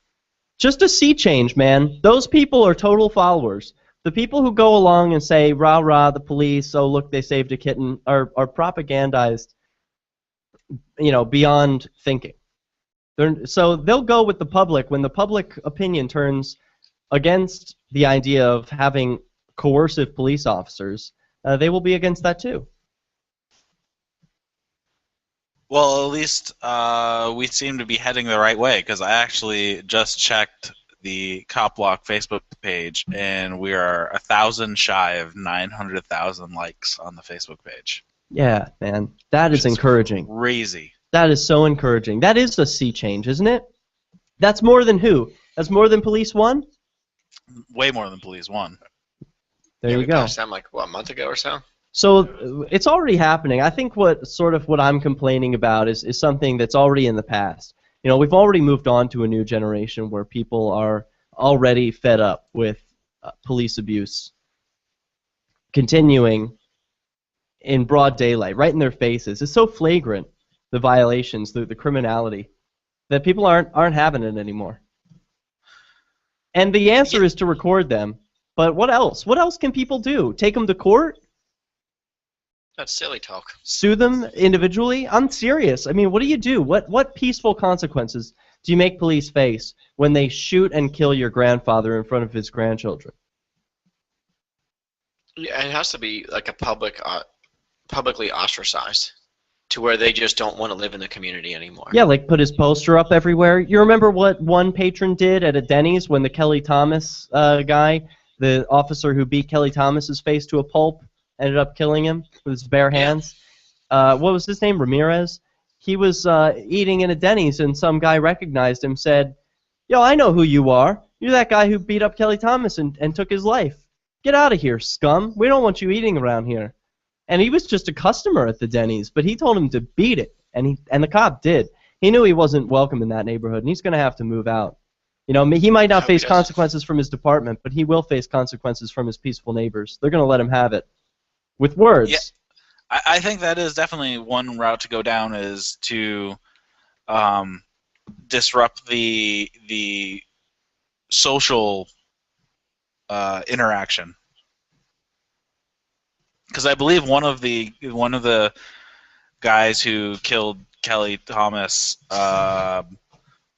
Just a sea change, man. Those people are total followers. The people who go along and say, rah, rah, the police, oh, look, they saved a kitten, are propagandized, beyond thinking. So they'll go with the public when the public opinion turns against the idea of having coercive police officers. They will be against that too. Well, at least we seem to be heading the right way, because I actually just checked the CopBlock Facebook page, and we are 1,000 shy of 900,000 likes on the Facebook page. Yeah, man. That is encouraging. Crazy. That is so encouraging. That is a sea change, isn't it? That's more than who? That's more than Police One? Way more than Police One. There you we go. passed them a month ago or so? So it's already happening. I think what I'm complaining about is something that's already in the past. We've already moved on to a new generation where people are already fed up with police abuse continuing in broad daylight, right in their faces. It's so flagrant, the violations, the criminality, that people aren't having it anymore. And the answer is to record them. But what else? What else can people do? Take them to court? That's silly talk. Sue them individually? I'm serious. I mean, what do you do? What peaceful consequences do you make police face when they shoot and kill your grandfather in front of his grandchildren? Yeah, it has to be like a publicly ostracized to where they just don't want to live in the community anymore. Yeah, like put his poster up everywhere. You remember what one patron did at a Denny's when the Kelly Thomas guy, the officer who beat Kelly Thomas's face to a pulp, ended up killing him with his bare hands? What was his name? Ramirez? He was eating in a Denny's, and some guy recognized him, said, "Yo, I know who you are. You're that guy who beat up Kelly Thomas and took his life. Get out of here, scum. We don't want you eating around here." And he was just a customer at the Denny's, but he told him to beat it, and the cop did. He knew he wasn't welcome in that neighborhood, and he's going to have to move out. He might not face consequences from his department, but he will face consequences from his peaceful neighbors. They're going to let him have it. With words. Yeah, I think that is definitely one route to go down, is to disrupt the social interaction. Because I believe one of the guys who killed Kelly Thomas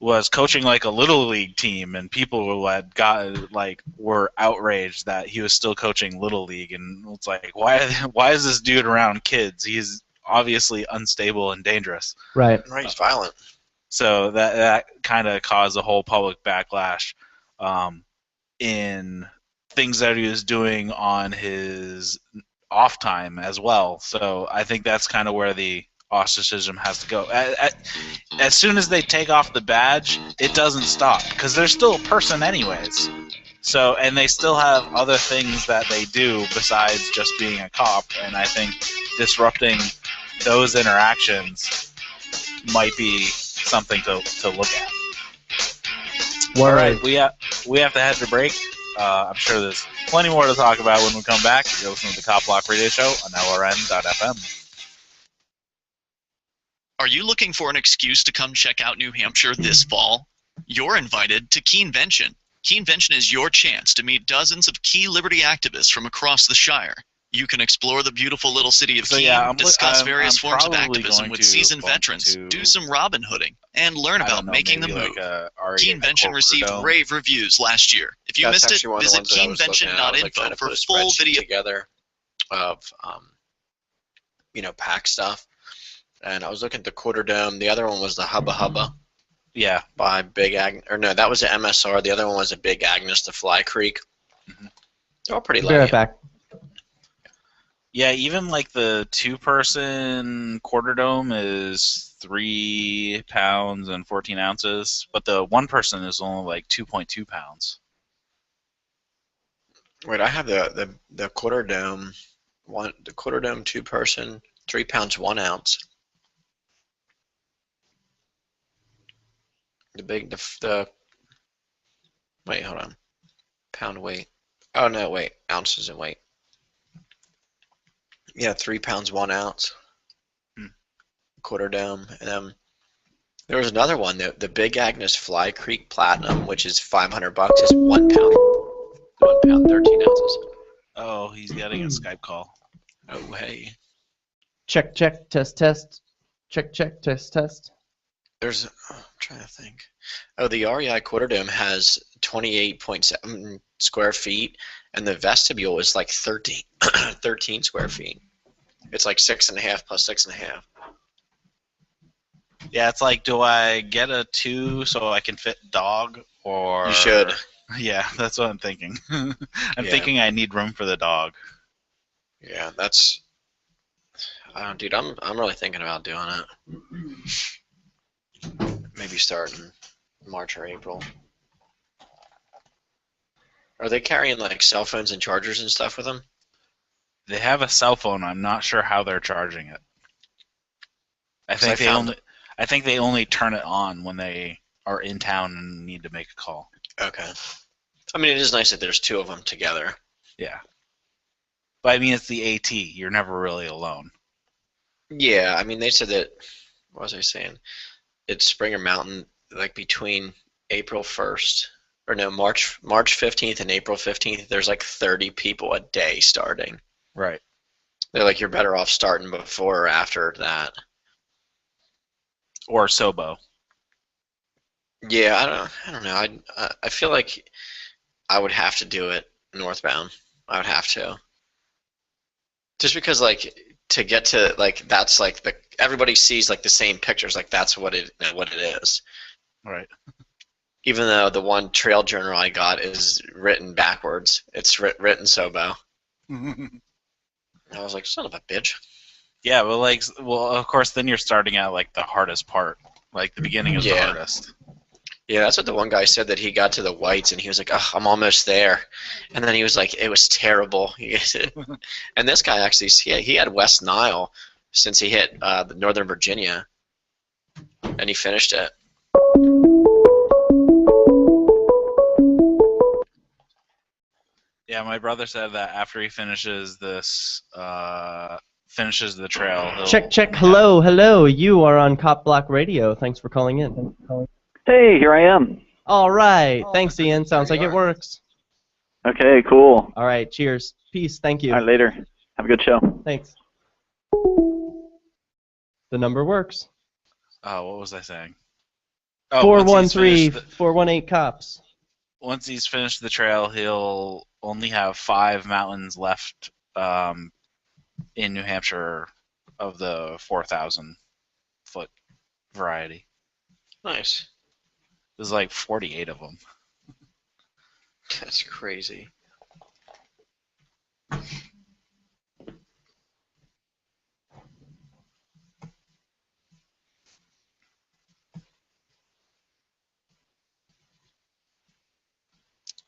was coaching like a little league team, and people were outraged that he was still coaching little league, and it's like, why is this dude around kids? He's obviously unstable and dangerous. Right. He's violent. So that kind of caused a whole public backlash in things that he was doing on his off time as well. So I think that's kind of where the ostracism has to go. As soon as they take off the badge, it doesn't stop because they're still a person anyways. So, and they still have other things that they do besides just being a cop, and I think disrupting those interactions might be something to look at. All right, we have to head to break. I'm sure there's plenty more to talk about when we come back. You're listening to the CopBlock Radio Show on LRN.FM. Are you looking for an excuse to come check out New Hampshire this fall? You're invited to Keenvention. Keenvention is your chance to meet dozens of key liberty activists from across the Shire. You can explore the beautiful little city of Keene, discuss various forms of activism with seasoned veterans, do some Robin Hooding, and learn about making the move. Keenvention received rave reviews last year. If you missed it, visit keenvention.info for full video. Together of pack stuff. And I was looking at the Quarter Dome. The other one was the Hubba Hubba. Yeah. By Big Agnes. Or no, that was the MSR. The other one was a Big Agnes, the Fly Creek. Mm-hmm. They're all pretty low. Be right back. Yeah, even like the 2-person Quarter Dome is 3 pounds and 14 ounces, but the 1-person is only like 2.2 pounds. Wait, I have the Quarter Dome the Quarter Dome 2-person, 3 pounds 1 ounce. Wait, hold on. Pound weight. Oh no, wait, ounces in weight. Yeah, 3 pounds 1 ounce. Quarter Dome, and then there was another one, the Big Agnes Fly Creek Platinum, which is $500. Is 1 pound, 1 pound 13 ounces. Oh, he's getting a Skype call. Oh hey. Check, test. Check, test. I'm trying to think. Oh, the REI Quarter Dome has 28.7 square feet, and the vestibule is like 13 square feet. It's like 6.5 plus 6.5. Yeah, it's like, do I get a 2 so I can fit dog, or... You should. Yeah, that's what I'm thinking. I'm thinking I need room for the dog. Yeah, that's... dude, I'm really thinking about doing it. Maybe start in March or April. Are they carrying like cell phones and chargers and stuff with them? They have a cell phone. I'm not sure how they're charging it. I think they only turn it on when they are in town and need to make a call. Okay. I mean, it is nice that there's 2 of them together. Yeah. But I mean, it's the AT. You're never really alone. Yeah, I mean, they said that. What was I saying? It's Springer Mountain, like between April 1st, or no, March 15th and April 15th, there's like 30 people a day starting. Right. They're like, you're better off starting before or after that. Or Sobo. Yeah, I don't know. I feel like I would have to do it northbound. I would have to. Just because, like, to get to, like, that's like everybody sees like the same pictures, like that's what it is. Right. Even though the one trail journal I got is written backwards, it's written Sobo. I was like, son of a bitch. Yeah, but of course, then you're starting at like the hardest part. Like the beginning is the hardest. Yeah, that's what the one guy said, that he got to the whites and he was like, oh, I'm almost there. And then he was like, it was terrible. And this guy actually, he had West Nile since he hit Northern Virginia, and he finished it. Yeah, my brother said that after he finishes this finishes the trail, he'll Check. Hello. You are on CopBlockRadio. Thanks for calling in. Hey, here I am. All right. Thanks, Ian. Sounds like it works. Okay, cool. All right. Cheers. Peace. Thank you. All right, later. Have a good show. Thanks. The number works. Oh, what was I saying? 413-418 cops. Once he's finished the trail, he'll only have 5 mountains left in New Hampshire of the 4,000-foot variety. Nice. There's like 48 of them. That's crazy.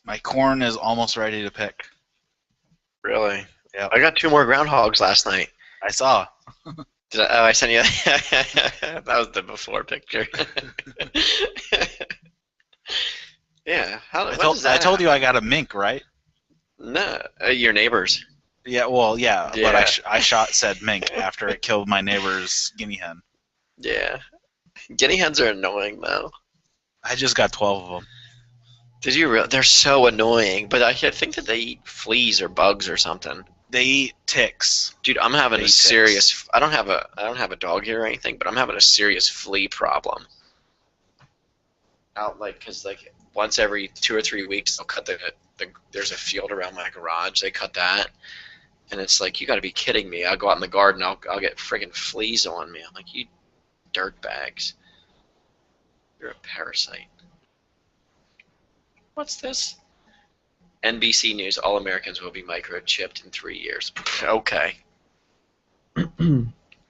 My corn is almost ready to pick. Really? Yeah. I got 2 more groundhogs last night. I saw. Did I? Oh, I sent you. That was the before picture. Yeah. I told you I got a mink, right? No, your neighbors. Yeah. Well, yeah. Yeah. But I shot said mink after it killed my neighbor's guinea hen. Yeah. Guinea hens are annoying though. I just got 12 of them. Did you? They're so annoying. But I think that they eat fleas or bugs or something. They eat ticks. Dude, I'm having a serious. I don't have a dog here or anything, but I'm having a serious flea problem. Cause once every 2 or 3 weeks they'll cut there's a field around my garage. They cut that, and it's like, you got to be kidding me. I'll go out in the garden. I'll get friggin' fleas on me. I'm like, you dirt bags. You're a parasite. What's this? NBC News, all Americans will be microchipped in 3 years. Okay.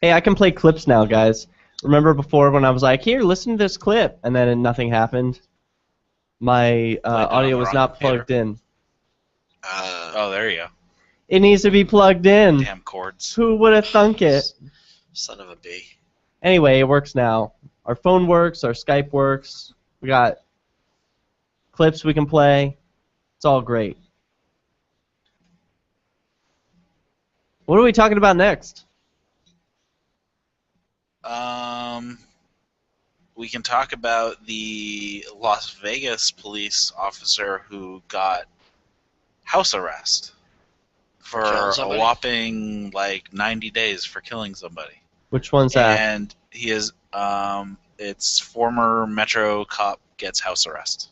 Hey, I can play clips now, guys. Remember before when I was like, here, listen to this clip, and then nothing happened? My audio was not plugged in. Oh, there you go. It needs to be plugged in. Damn cords. Who would have thunk it? Son of a bee. Anyway, it works now. Our phone works, our Skype works. We got clips we can play. It's all great. What are we talking about next? We can talk about the Las Vegas police officer who got house arrest for a whopping 90 days for killing somebody. Which one's that? And he is it's former Metro cop gets house arrest.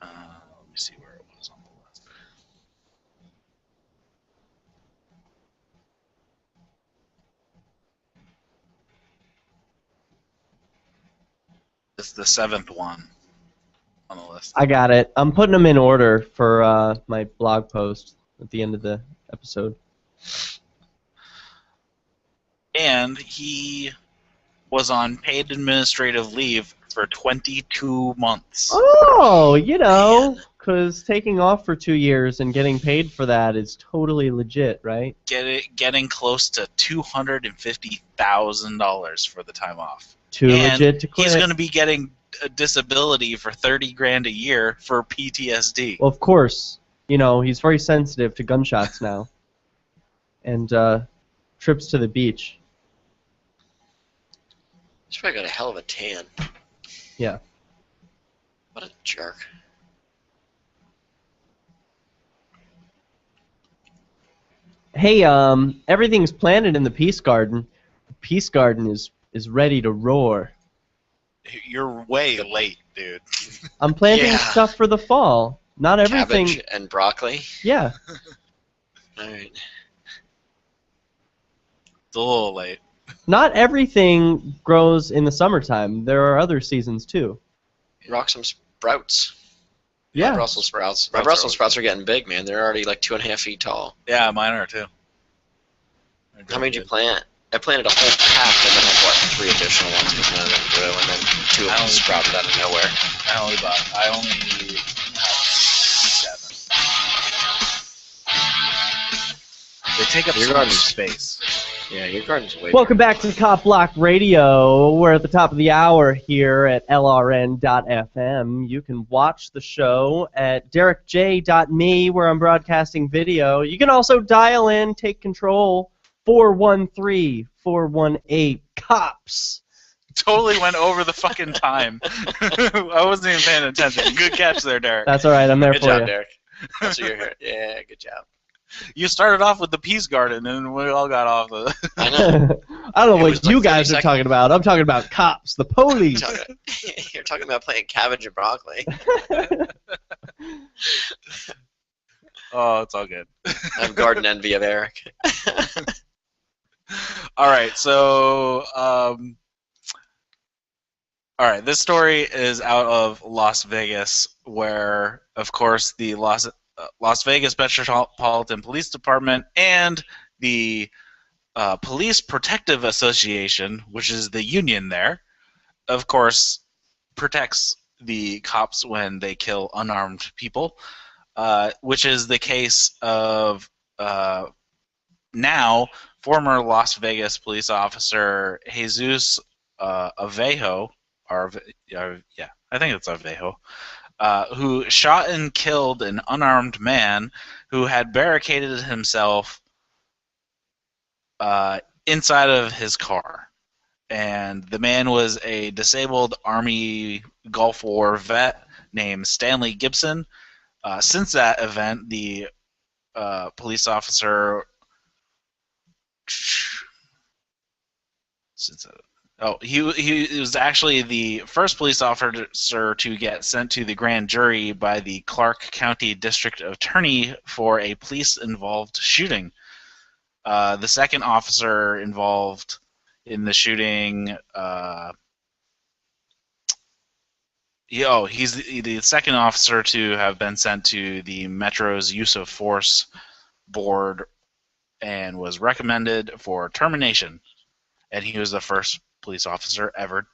Let me see where it was on the list. It's the 7th one on the list. I got it. I'm putting them in order for my blog post at the end of the episode. And he was on paid administrative leave for 22 months. Oh, because taking off for 2 years and getting paid for that is totally legit, right? Getting close to $250,000 for the time off. Legit to quit. He's going to be getting a disability for $30,000 a year for PTSD. Well, of course. He's very sensitive to gunshots now. And trips to the beach. He's probably got a hell of a tan. Yeah. What a jerk. Hey, everything's planted in the Peace Garden. The Peace Garden is ready to roar. You're way late, dude. I'm planting stuff for the fall. Not everything. Cabbage and broccoli? Yeah. Alright. It's a little late. Not everything grows in the summertime. There are other seasons, too. Rock some sprouts. Yeah. My Brussels sprouts. My Brussels sprouts are getting big, man. They're already 2.5 feet tall. Yeah, mine are, too. How many did you plant? I planted a whole pack, and then I bought 3 additional ones because none of them grew, and then 2 of them sprouted out of nowhere. I only have 7. They take up so much space. Yeah, your garden's way Welcome back to CopBlockRadio. We're at the top of the hour here at LRN.FM. You can watch the show at DerekJ.me, where I'm broadcasting video. You can also dial in, take control, 413-418-COPS. Totally went over the fucking time. I wasn't even paying attention. Good catch there, Derek. That's all right. I'm there Good for job, you. Derek. That's what you're here. Yeah, good job. You started off with the peace garden, and we all got off the... I know. I don't know It what was you like 30 guys are seconds. talking about. I'm talking about cops, the police. You're talking about playing cabbage and broccoli. Oh, it's all good. I'm garden envy of Eric. All right, so... all right, this story is out of Las Vegas, where, of course, the Las Vegas Metropolitan Police Department and the Police Protective Association, which is the union there, of course, protects the cops when they kill unarmed people, which is the case of now former Las Vegas police officer Jesus Avejo, I think it's Avejo, who shot and killed an unarmed man who had barricaded himself inside of his car. And the man was a disabled Army Gulf War vet named Stanley Gibson. Since that event, the police officer... he was actually the first police officer to get sent to the grand jury by the Clark County District Attorney for a police-involved shooting. The second officer involved in the shooting, he's the second officer to have been sent to the Metro's Use of Force Board and was recommended for termination. And he was the first police officer ever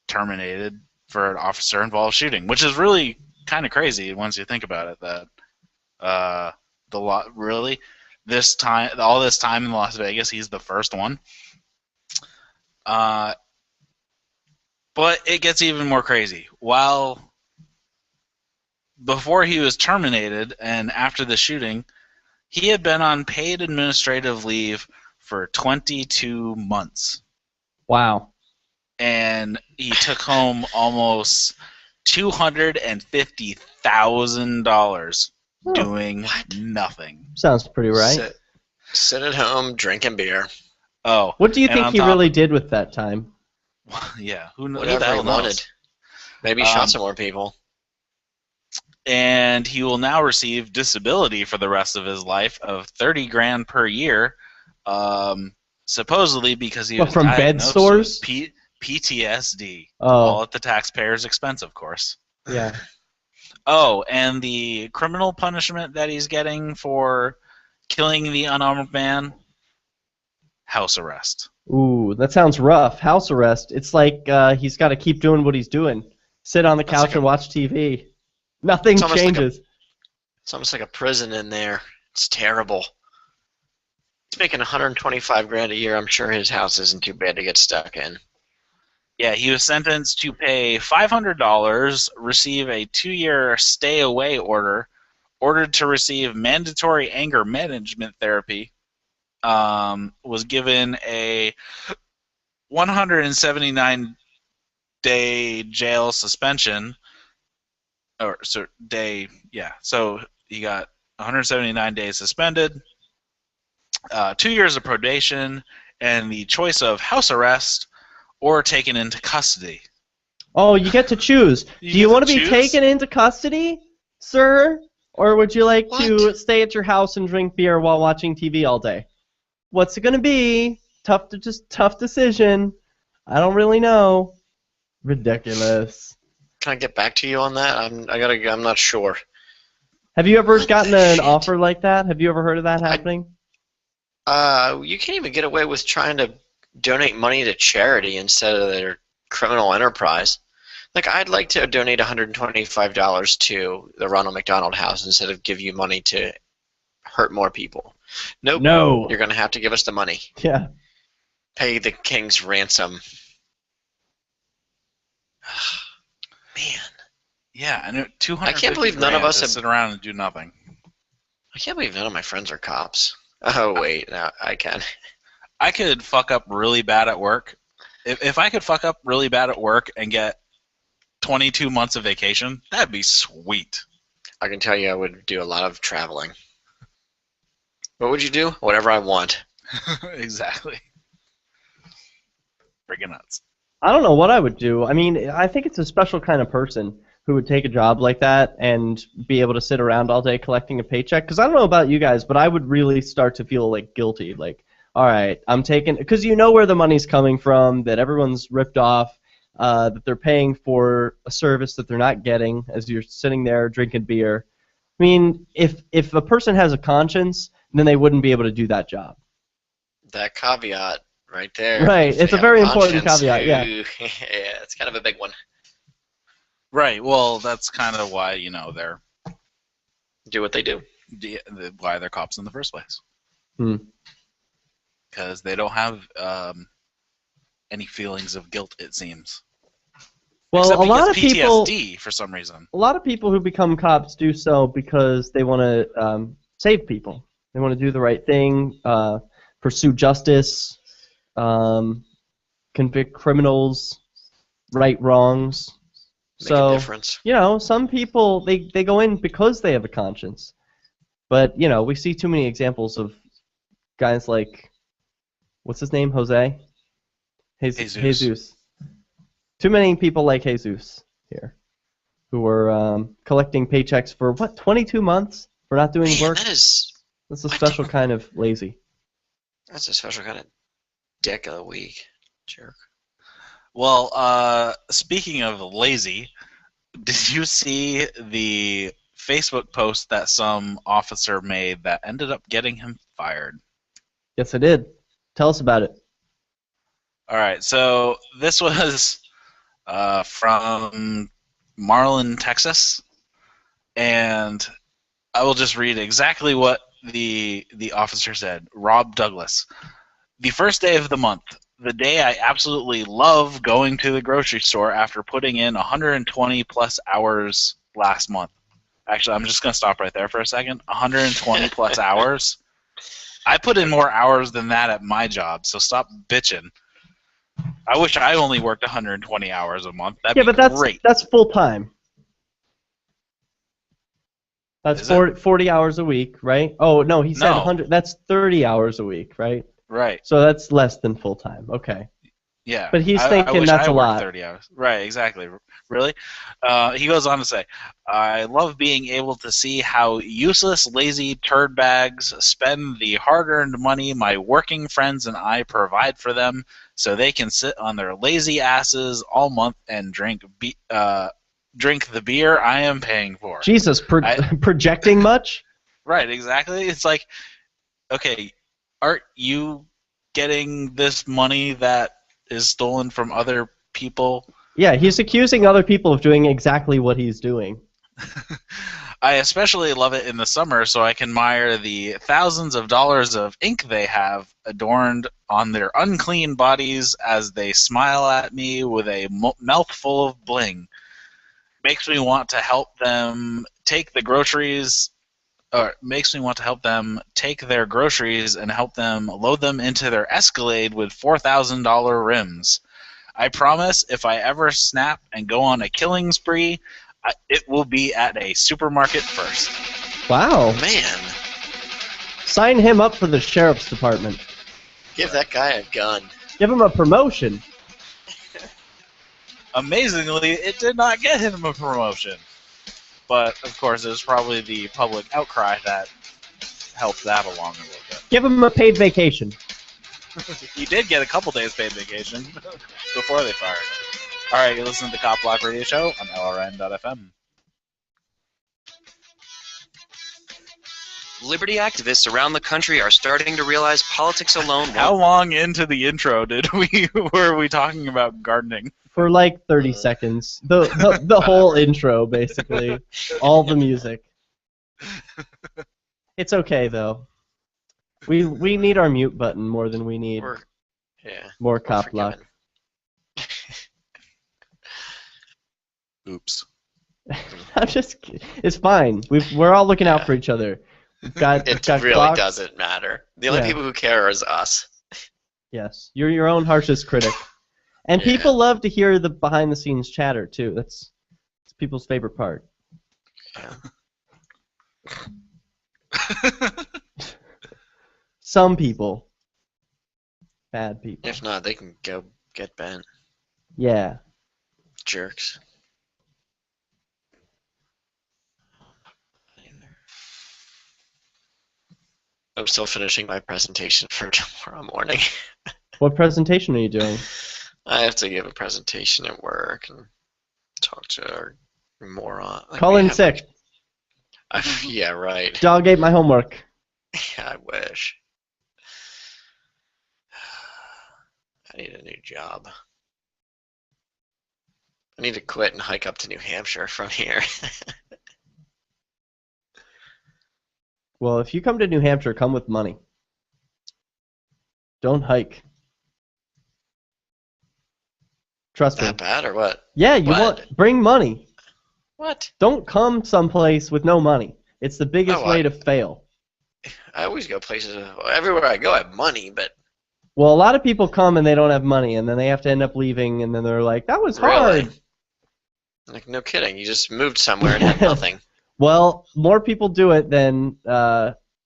terminated for an officer-involved shooting, which is really kind of crazy once you think about it. That all this time in Las Vegas, he's the first one. But it gets even more crazy. Before he was terminated and after the shooting, he had been on paid administrative leave for 22 months. Wow. And he took home almost $250,000 doing nothing. Sounds pretty right. Sit at home drinking beer. Oh. What do you think he really did with that time? Yeah, who knows? Whatever he wanted. Maybe he shot some more people. And he will now receive disability for the rest of his life of $30,000 per year, supposedly because he was from bed sores, with PTSD, all at the taxpayer's expense, of course. Yeah. Oh, and the criminal punishment that he's getting for killing the unarmed man? House arrest. Ooh, that sounds rough. House arrest. It's like he's got to keep doing what he's doing. Sit on the couch and watch TV. Nothing changes. It's almost like a prison in there. It's terrible. He's making $125,000 a year. I'm sure his house isn't too bad to get stuck in. Yeah, he was sentenced to pay $500, receive a 2-year stay-away order, ordered to receive mandatory anger management therapy, was given a 179-day jail suspension, so he got 179 days suspended, 2 years of probation, and the choice of house arrest or taken into custody. Oh, you get to choose. Do you want to be taken into custody, sir? Or would you like to stay at your house and drink beer while watching TV all day? What's it going to be? Tough decision. I don't really know. Ridiculous. Can I get back to you on that? I'm not sure. Have you ever gotten an offer like that? Have you ever heard of that happening? You can't even get away with trying to donate money to charity instead of their criminal enterprise. Like, I'd like to donate $125 to the Ronald McDonald House instead of give you money to hurt more people. Nope. No. You're going to have to give us the money. Yeah. Pay the king's ransom. Man. Yeah, and 200. I can't believe none of us have sit around and do nothing. I can't believe none of my friends are cops. Oh wait, no, I can. I could fuck up really bad at work. If I could fuck up really bad at work and get 22 months of vacation, that'd be sweet. I can tell you I would do a lot of traveling. What would you do? Whatever I want. Exactly. Freaking nuts. I don't know what I would do. I mean, I think it's a special kind of person who would take a job like that and be able to sit around all day collecting a paycheck. Because I don't know about you guys, but I would really start to feel like guilty. Like, all right, I'm taking, because you know where the money's coming from, that everyone's ripped off, that they're paying for a service that they're not getting as you're sitting there drinking beer. I mean, if a person has a conscience, then they wouldn't be able to do that job. That caveat right there. Right, it's a very important caveat, yeah. Yeah, it's kind of a big one. Right, well, that's kind of why, you know, they're... Do what they do. Why they're cops in the first place. Because they don't have any feelings of guilt, it seems. Well, Except a lot of PTSD people, for some reason. A lot of people who become cops do so because they want to save people. They want to do the right thing, pursue justice, convict criminals, right wrongs. Make a difference. You know, some people, they go in because they have a conscience. But, you know, we see too many examples of guys like, what's his name, Jose? Jesus. Too many people like Jesus here who are collecting paychecks for, 22 months for not doing work? That's a special kind of lazy. That's a special kind of dick of the week. Jerk. Well, speaking of lazy, did you see the Facebook post that some officer made that ended up getting him fired? Yes, I did. Tell us about it. All right, so this was from Marlin, Texas, and I will just read exactly what the officer said. Rob Douglas. The first day of the month, the day I absolutely love going to the grocery store after putting in 120 plus hours last month. Actually, I'm just going to stop right there for a second. 120 plus hours. I put in more hours than that at my job, so stop bitching. I wish I only worked 120 hours a month. That'd be great. That's full time. That's 40 hours a week, right? Oh, no, he said 100. That's 30 hours a week, right? Right. So that's less than full time. Okay. Yeah. But he's thinking that's a lot. 30 hours. Right, exactly. Really? He goes on to say, I love being able to see how useless, lazy turd bags spend the hard-earned money my working friends and I provide for them so they can sit on their lazy asses all month and drink the beer I am paying for. Jesus, projecting much? Right, exactly. It's like, okay, aren't you getting this money that is stolen from other people? Yeah, he's accusing other people of doing exactly what he's doing. I especially love it in the summer so I can admire the thousands of dollars of ink they have adorned on their unclean bodies as they smile at me with a mouthful of bling. Makes me want to help them take the groceries, or makes me want to help them take their groceries and help them load them into their Escalade with $4,000 rims. I promise if I ever snap and go on a killing spree, it will be at a supermarket first. Wow. Man. Sign him up for the sheriff's department. Give that guy a gun. Give him a promotion. Amazingly, it did not get him a promotion. But, of course, it was probably the public outcry that helped that along a little bit. Give him a paid vacation. He did get a couple days paid vacation before they fired him. All right, you're listening to the CopBlock Radio Show on LRN.FM. Liberty activists around the country are starting to realize politics alone. How long into the intro were we talking about gardening? For like 30 seconds. The whole intro, basically. All the music. It's okay, though. We need our mute button more than we need Yeah. More Well CopBlock. forgiven. Oops. I'm just kidding. It's fine. We're all looking out for each other. We've got It got really clocks. doesn't matter. The only Yeah. people who care is us. Yes, you're your own harshest critic. And Yeah. people love to hear the behind-the-scenes chatter too. That's people's favorite part. Yeah. Some people. Bad people. If not, they can go get bent. Yeah. Jerks. I'm still finishing my presentation for tomorrow morning. What presentation are you doing? I have to give a presentation at work and talk to our moron. Call in sick. Yeah, right. Dog ate my homework. Yeah, I wish. I need a new job. I need to quit and hike up to New Hampshire from here. Well, if you come to New Hampshire, come with money. Don't hike. Trust me. That bad or what? Yeah, you What? bring money. What? Don't come someplace with no money. It's the biggest Oh, way to fail. I always go places. Everywhere I go, I have money, but Well, a lot of people come and they don't have money, and then they have to end up leaving, and then they're like, that was hard. really, like no kidding. You just moved somewhere and had nothing. Well, more people do it than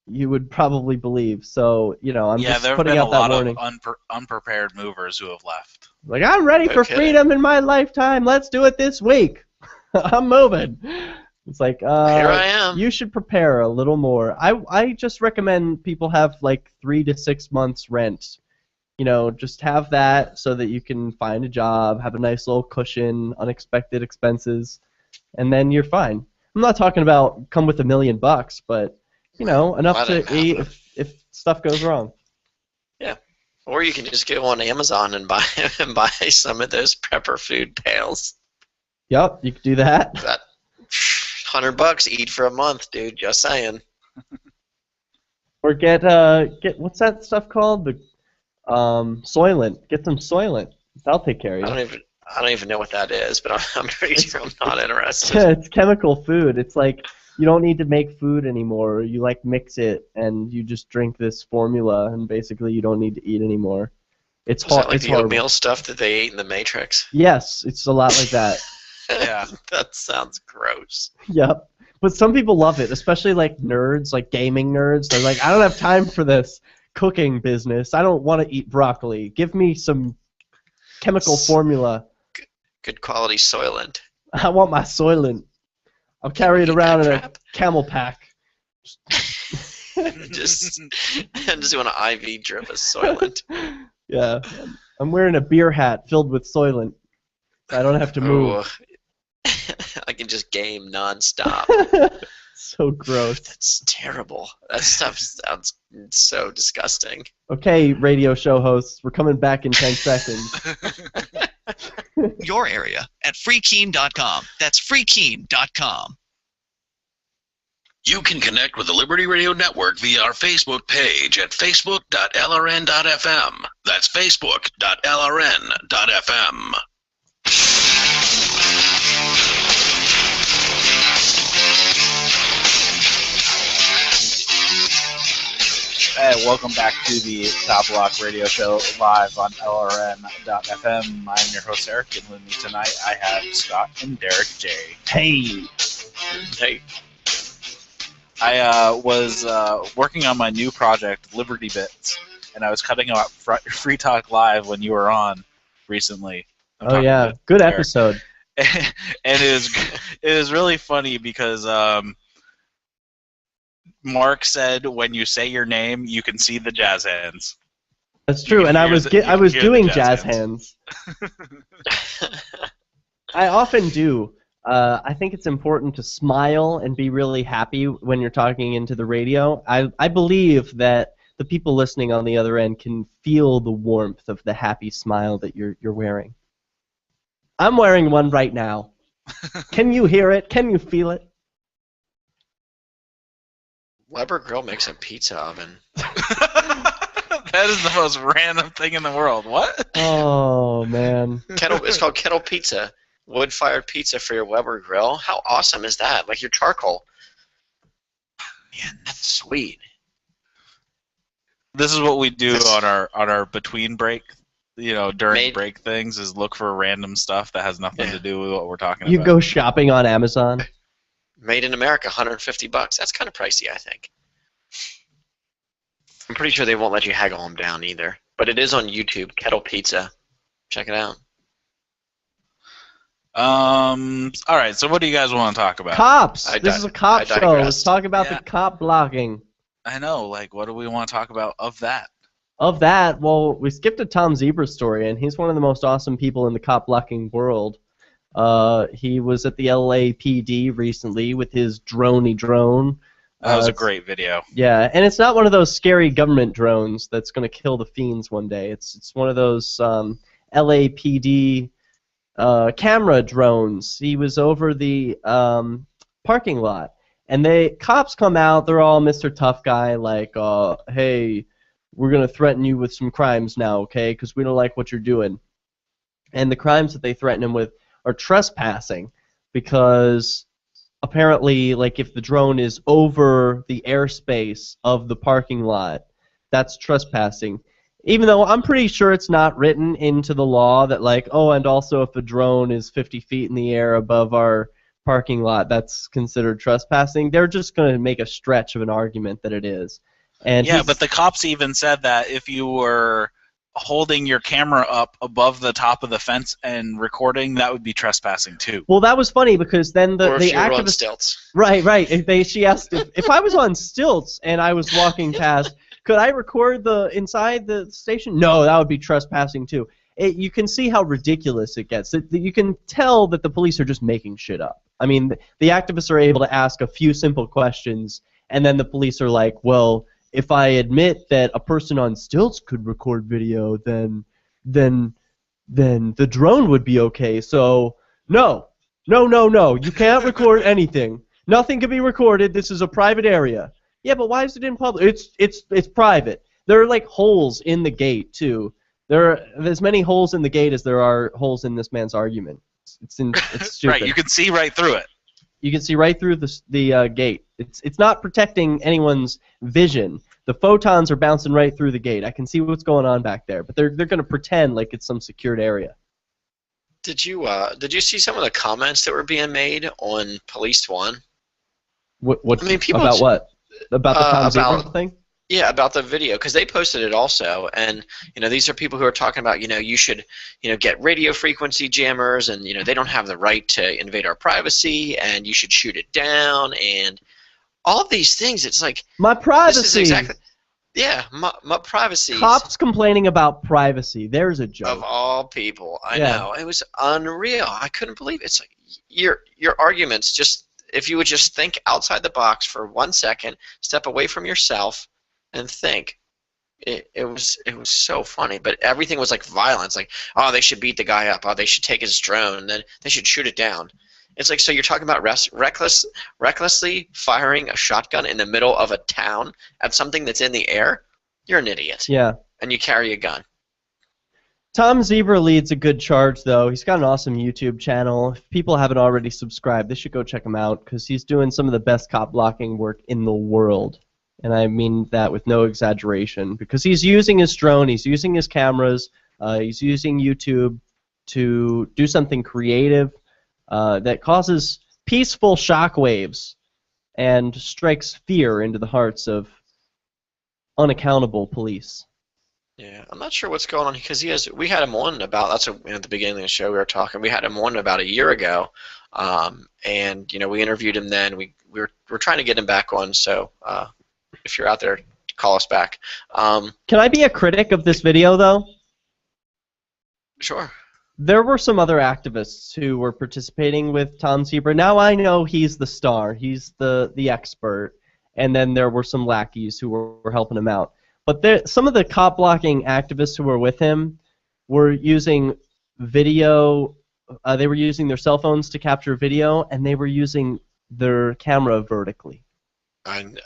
you would probably believe. So, I'm Yeah, just there have putting been a out that lot warning. of unprepared movers who have left. Like, I'm ready for Okay. freedom in my lifetime. Let's do it this week. I'm moving. It's like, Here I am. you should prepare a little more. I just recommend people have like 3 to 6 months rent. Just have that so that you can find a job, have a nice little cushion, unexpected expenses, and then you're fine. I'm not talking about come with $1 million, but enough That ain't to eat happening. if stuff goes wrong. Or you can just go on Amazon and buy some of those prepper food pails. Yep, you could do that. That $100 eat for a month, dude. Just saying. Or get what's that stuff called? The Soylent. Get some Soylent. That'll take care of you. I don't even know what that is, but I'm pretty sure I'm not interested. It's chemical food. It's like you don't need to make food anymore. You like mix it and you just drink this formula, and basically you don't need to eat anymore. It's Is that hard. like It's the horrible. oatmeal stuff that they ate in the Matrix? Yes, it's a lot like that. Yeah. That sounds gross. Yep. But some people love it, especially like nerds, like gaming nerds. They're like, I don't have time for this cooking business. I don't want to eat broccoli. Give me some chemical formula. Good quality Soylent. I want my Soylent. I'll carry it Eat around that in a crap. camel pack. just want an IV drip of Soylent. Yeah. I'm wearing a beer hat filled with Soylent. I don't have to move. Oh, I can just game nonstop. So gross. That's terrible. That stuff sounds so disgusting. Okay, radio show hosts, we're coming back in 10 seconds. Your area at freekeen.com. That's freekeen.com. You can connect with the Liberty Radio Network via our Facebook page at facebook.lrn.fm. That's facebook.lrn.fm. Hey, welcome back to the CopBlock Radio Show live on LRN.FM. I'm your host, Eric, and with me tonight I have Scott and Derek J. Hey. Hey, I was working on my new project, Liberty Bits, and I was cutting out Free Talk Live when you were on recently. I'm Oh, talking yeah. to Good Derek. episode. And it was really funny because Mark said when you say your name, you can see the jazz hands. That's true, can and I hear was the- you I can was hear the doing jazz jazz hands. hey. I often do. I think it's important to smile and be really happy when you're talking into the radio. I believe that the people listening on the other end can feel the warmth of the happy smile that you're wearing. I'm wearing one right now. Can you hear it? Can you feel it? Weber Grill makes a pizza oven. That is the most random thing in the world. What? Oh man. It's called kettle pizza. Wood-fired pizza for your Weber grill. How awesome is that? Like your charcoal. Man, that's sweet. This is what we do on our between break, during break things, is look for random stuff that has nothing to do with what we're talking about. You go shopping on Amazon. Made in America, $150. That's kind of pricey, I think. I'm pretty sure they won't let you haggle them down either. But it is on YouTube, Kettle Pizza. Check it out. All right, so what do you guys want to talk about? Cops! This is a cop show. Let's talk about the cop blocking. I know, what do we want to talk about of that? Of that, well, we skipped a Tom Zebra story, and he's one of the most awesome people in the cop blocking world. He was at the LAPD recently with his drone. That was a great video. Yeah, and it's not one of those scary government drones that's going to kill the fiends one day. It's one of those LAPD camera drones. He was over the parking lot, and cops come out. They're all Mr. Tough Guy, like, hey, we're going to threaten you with some crimes now, okay, because we don't like what you're doing. And the crimes that they threaten him with are trespassing, because apparently, if the drone is over the airspace of the parking lot, that's trespassing. Even though I'm pretty sure it's not written into the law that, and also if a drone is 50 feet in the air above our parking lot, that's considered trespassing. They're just going to make a stretch of an argument that it is. And yeah, but the cops even said that if you were holding your camera up above the top of the fence and recording, that would be trespassing too. Well, that was funny because then the activist on stilts. Right. She asked if I was on stilts and I was walking past, could I record inside the station? No, that would be trespassing too. You can see how ridiculous it gets. You can tell that the police are just making shit up. I mean, the activists are able to ask a few simple questions, and then the police are like, well, if I admit that a person on stilts could record video, then the drone would be okay. So no, you can't record anything. Nothing can be recorded. This is a private area. Yeah, but why is it in public? It's private. There are holes in the gate too. There are as many holes in the gate as there are holes in this man's argument. It's stupid. Right, you can see right through it. You can see right through the gate. It's not protecting anyone's vision. The photons are bouncing right through the gate. I can see what's going on back there, but they're going to pretend like it's some secured area. Did you see some of the comments that were being made on Police One? What? I mean, about what? About the Tom Zebra thing? Yeah, about the video, because they posted it also, and these are people who are talking about you should get radio frequency jammers, and they don't have the right to invade our privacy, and you should shoot it down, and all of these things. It's like my privacy. This is exactly, yeah, my privacy. Cops complaining about privacy. There's a joke. Of all people, I know, it was unreal. I couldn't believe it. It's like your arguments. Just if you would just think outside the box for 1 second, step away from yourself, and think. It was so funny, but everything was like violence. Like, oh, they should beat the guy up. Oh, they should take his drone. Then they should shoot it down. It's like, so you're talking about recklessly firing a shotgun in the middle of a town at something that's in the air? You're an idiot. Yeah. And you carry a gun. Tom Zebra leads a good charge, though. He's got an awesome YouTube channel. If people haven't already subscribed, they should go check him out because he's doing some of the best cop blocking work in the world. And I mean that with no exaggeration, because he's using his drone, he's using his cameras, he's using YouTube to do something creative that causes peaceful shockwaves and strikes fear into the hearts of unaccountable police. Yeah, I'm not sure what's going on because we had him on about, that's at the beginning of the show we were talking, we had him on about a year ago, and we interviewed him then. We're trying to get him back on, so if you're out there, call us back. Can I be a critic of this video, though? Sure. There were some other activists who were participating with Tom Zebra. Now I know he's the star, he's the expert, and then there were some lackeys who were helping him out. But some of the cop blocking activists who were with him were using video. They were using their cell phones to capture video, and they were using their camera vertically. And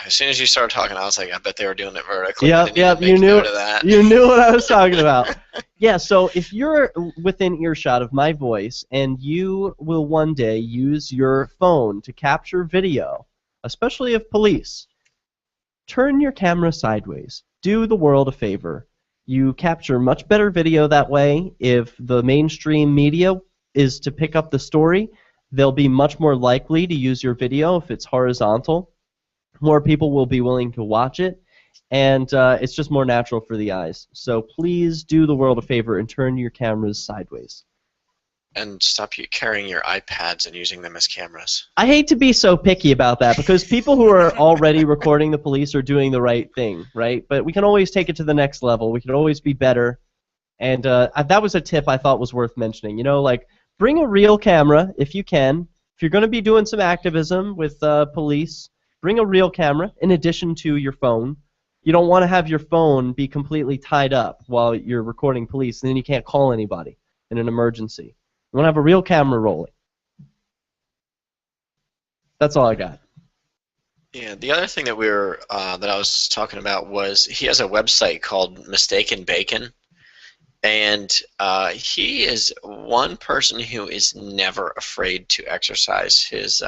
as soon as you started talking, I was like, I bet they were doing it vertically. Yep, you knew that. You knew what I was talking about. Yeah, so if you're within earshot of my voice and you will one day use your phone to capture video, especially of police, turn your camera sideways. Do the world a favor. You capture much better video that way. If the mainstream media is to pick up the story, they'll be much more likely to use your video if it's horizontal. More people will be willing to watch it, and it's just more natural for the eyes. So please do the world a favor and turn your cameras sideways. And stop you carrying your iPads and using them as cameras. I hate to be so picky about that because people who are already recording the police are doing the right thing, right? But we can always take it to the next level. We can always be better. And that was a tip I thought was worth mentioning. You know, like, bring a real camera if you can. If you're going to be doing some activism with police, bring a real camera in addition to your phone. You don't want to have your phone be completely tied up while you're recording police, and then you can't call anybody in an emergency. You want to have a real camera rolling. That's all I got. Yeah, the other thing that that I was talking about was he has a website called Mistaken Bacon, and he is one person who is never afraid to exercise his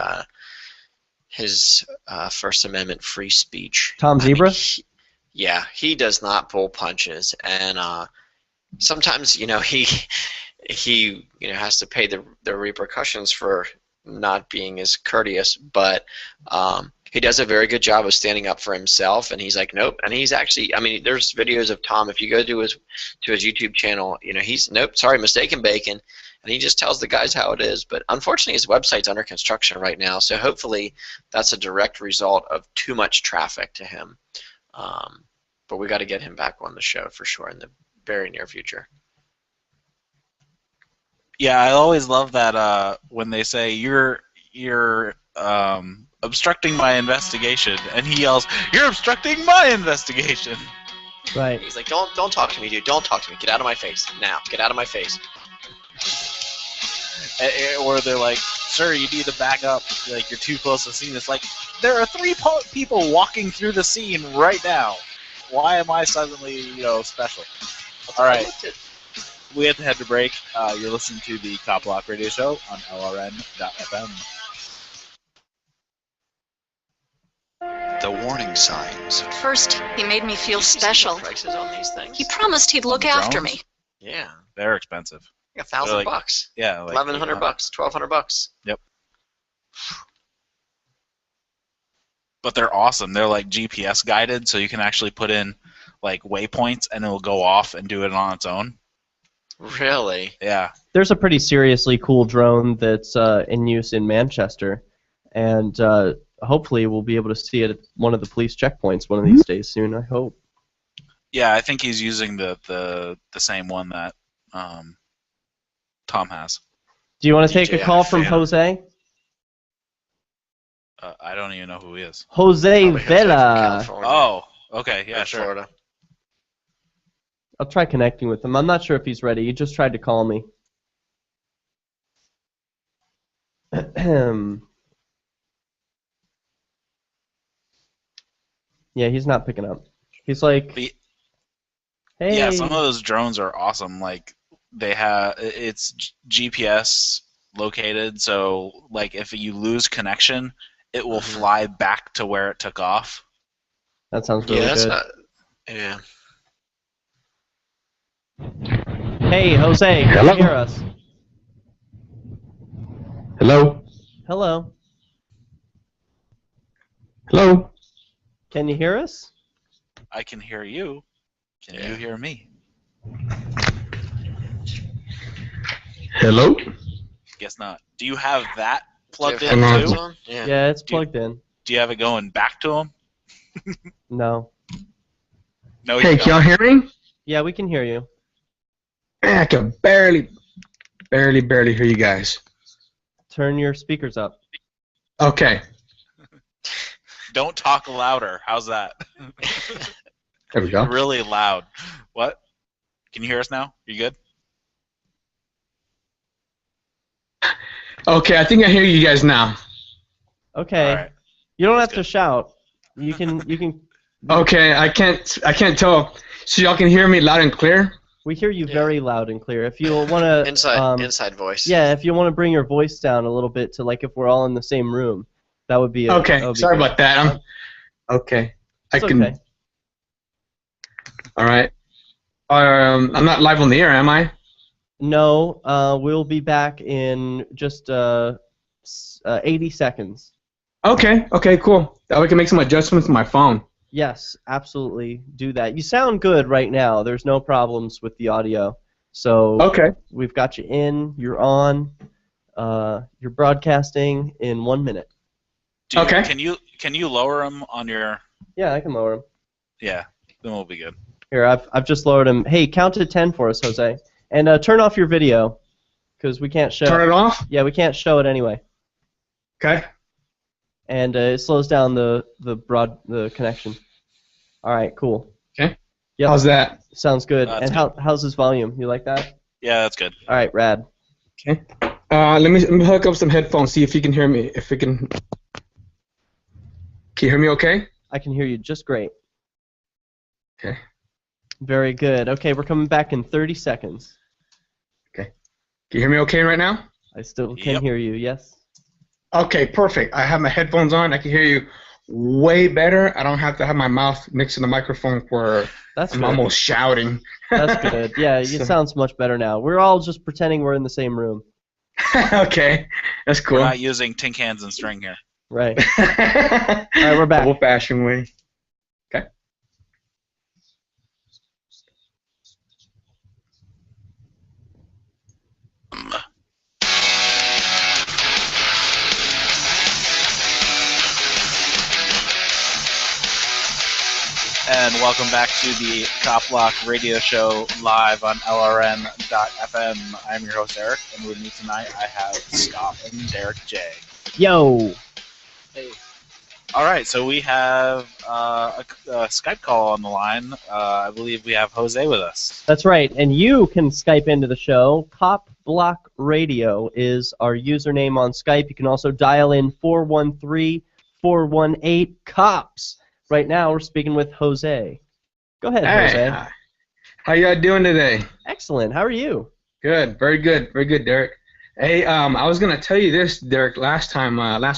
First Amendment free speech. Tom Zebra? He does not pull punches, and sometimes he has to pay the repercussions for not being as courteous, but he does a very good job of standing up for himself, and he's like, nope. And he's actually, I mean, there's videos of Tom. If you go to his YouTube channel, he's, nope, sorry, Mistaken Bacon, and he just tells the guys how it is. But unfortunately, his website's under construction right now, so hopefully that's a direct result of too much traffic to him. But we got to get him back on the show for sure in the very near future. Yeah, I always love that when they say you're obstructing my investigation, and he yells, "You're obstructing my investigation!" Right. He's like, "Don't talk to me, dude. Don't talk to me. Get out of my face now. Get out of my face." Or they're like, "Sir, you need to back up. Like, you're too close to the scene." It's like, there are three people walking through the scene right now. Why am I suddenly, special? All right. We have to head to break. You're listening to the CopBlock Radio Show on LRN.FM. The warning signs. First, he made me feel special. Prices on these things? He promised he'd look after me. Yeah. They're expensive. Like $1,000. Yeah. Like $1,100, $1,200. Yep. But they're awesome. They're like GPS guided, so you can actually put in like waypoints, and it will go off and do it on its own. Really? Yeah. There's a pretty seriously cool drone that's in use in Manchester, and hopefully we'll be able to see it at one of the police checkpoints one of these days soon, I hope. Yeah, I think he's using the same one that Tom has. Do you want to take a call from Jose? I don't even know who he is. Jose Vela. Oh, okay, yeah, sure. Florida. I'll try connecting with him. I'm not sure if he's ready. He just tried to call me. Yeah, he's not picking up. He's like, hey. Yeah, some of those drones are awesome. Like, it's GPS located, so like if you lose connection, it will fly back to where it took off. That sounds really good. Yeah. Hey, Jose, can you hear us? Hello? Hello. Hello? Can you hear us? I can hear you. Can you hear me? Hello? Guess not. Do you have that plugged in headphones too? on? Yeah, it's plugged in. Do you have it going back to him? No. No. Hey, can y'all hear me? Yeah, we can hear you. I can barely hear you guys. Turn your speakers up. Okay. Don't talk louder. How's that? There we go. Really loud. What? Can you hear us now? You good? Okay, I think I hear you guys now. Okay. All right. You don't have to shout. You can. Okay, I can't tell. So y'all can hear me loud and clear? We hear you very loud and clear. If you want to inside voice. Yeah, if you want to bring your voice down a little bit to like if we're all in the same room, that would be okay. Sorry good. about that. Okay. It's I can. Okay. All right. I'm not live on the air, am I? No, we'll be back in just 80 seconds. Okay. Okay. Cool. That way we can make some adjustments to my phone. Yes, absolutely. Do that. You sound good right now. There's no problems with the audio. So okay. We've got you in. You're on. You're broadcasting in 1 minute. Okay. Can you lower them on your? Yeah, I can lower them. Yeah, then we'll be good. Here, I've just lowered them. Hey, count to 10 for us, Jose, and turn off your video, because we can't show. Turn it off? Yeah, we can't show it anyway. Okay. And it slows down the connection. All right, cool. Okay. Yep. How's that? Sounds good. That's And how's his volume? You like that? Yeah, that's good. All right, rad. Okay. Let me hook up some headphones. See if you can hear me. If we can. Can you hear me? Okay. I can hear you just great. Okay. Very good. Okay, we're coming back in 30 seconds. Okay. Can you hear me okay right now? I still can hear you, yes. Okay, perfect. I have my headphones on. I can hear you way better. I don't have to have my mouth next to the microphone where I'm almost shouting. That's good. Yeah, it sounds much better now. We're all just pretending we're in the same room. Okay, that's cool. We're not using tin cans and string here. Right. All right, we're back. Old-fashioned way. Okay. And welcome back to the CopBlock Radio Show live on LRN.FM. I'm your host, Eric, and with me tonight I have Scott and Derek J. Yo! Hey. All right, so we have a Skype call on the line. I believe we have Jose with us. That's right, and you can Skype into the show. CopBlockRadio is our username on Skype. You can also dial in 413-418-COPS. Right now, we're speaking with Jose. Go ahead, Jose. How y'all doing today? Excellent. How are you? Good. Very good. Very good, Derek. Hey, I was gonna tell you this, Derek. Last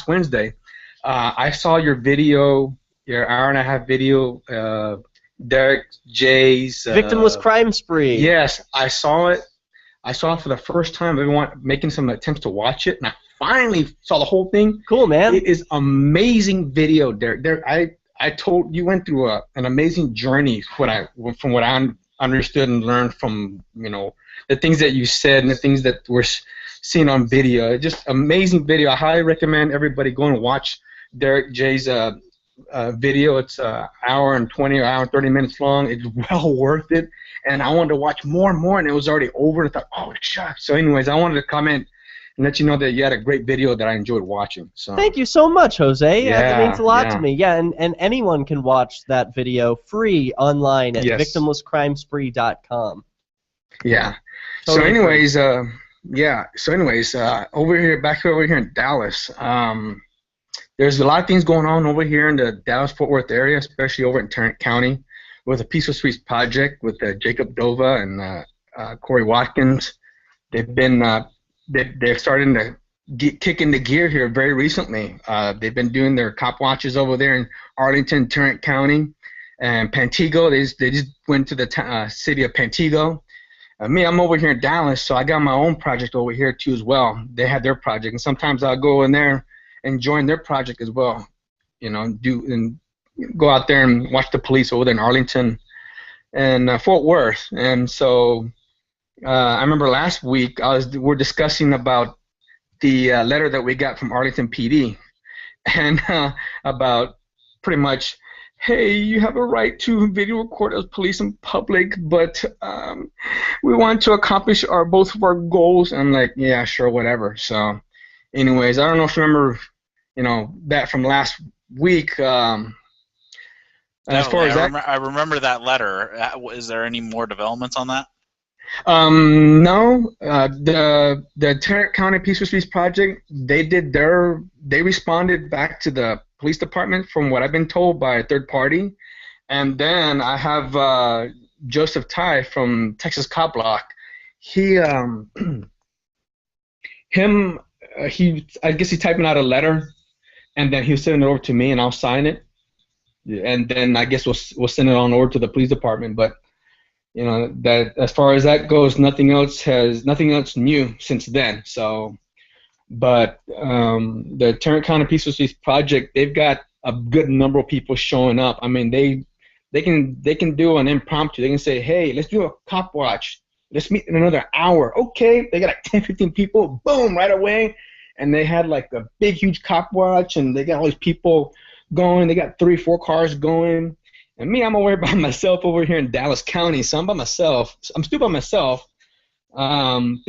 Wednesday, I saw your video, your hour-and-a-half video. Derek J's Victimless Crime Spree. Yes, I saw it. I saw it for the first time. Everyone making some attempts to watch it, and I finally saw the whole thing. Cool, man. It is amazing video, Derek. I told you went through an amazing journey. From what I understood and learned from the things that you said and the things that were seen on video. Just amazing video. I highly recommend everybody go and watch Derek J's video. It's an hour and 20 or hour and 30 minutes long. It's well worth it. And I wanted to watch more and more, and it was already over. And I thought, oh shucks. So, anyways, I wanted to comment and let you know that you had a great video that I enjoyed watching. So thank you so much, Jose. Yeah, that means a lot to me. Yeah, and anyone can watch that video free online at victimlesscrimespree.com. Yeah. Totally So anyways, back over here in Dallas, there's a lot of things going on over here in the Dallas-Fort Worth area, especially over in Tarrant County, with the Peaceful Streets Project with Jacob Dova and Corey Watkins. They've been they're starting to kick into gear here very recently. They've been doing their cop watches over there in Arlington, Tarrant County, and Pantego. They just went to the city of Pantego. Me, I'm over here in Dallas, so I got my own project over here too as well. They had their project, and sometimes I'll go in there and join their project as well. Go out there and watch the police over there in Arlington and Fort Worth. And so I remember last week we're discussing about the letter that we got from Arlington PD, and about pretty much, hey, you have a right to video record as police in public, but we want to accomplish both of our goals. And I'm like, yeah, sure, whatever. So, anyways, I don't know if you remember, that from last week. As far as I remember that letter. Is there any more developments on that? No. The Tarrant County Peaceful Streets Project, they responded back to the police department from what I've been told by a third party, and then I have Joseph Ty from Texas CopBlock. I guess he's typing out a letter, and then he'll send it over to me, and I'll sign it, and then I guess we'll send it on over to the police department. But you know that as far as that goes, nothing else new since then. So, but the Tarrant County Peaceful Streets Project, they've got a good number of people showing up. I mean, they can do an impromptu. They can say, hey, let's do a cop watch. Let's meet in another hour. Okay, they got like 10, 15 people, boom, right away. And they had like a big, huge cop watch, and they got all these people going. They got 3, 4 cars going. And me, I'm away by myself over here in Dallas County, so I'm by myself. I'm still by myself. I'm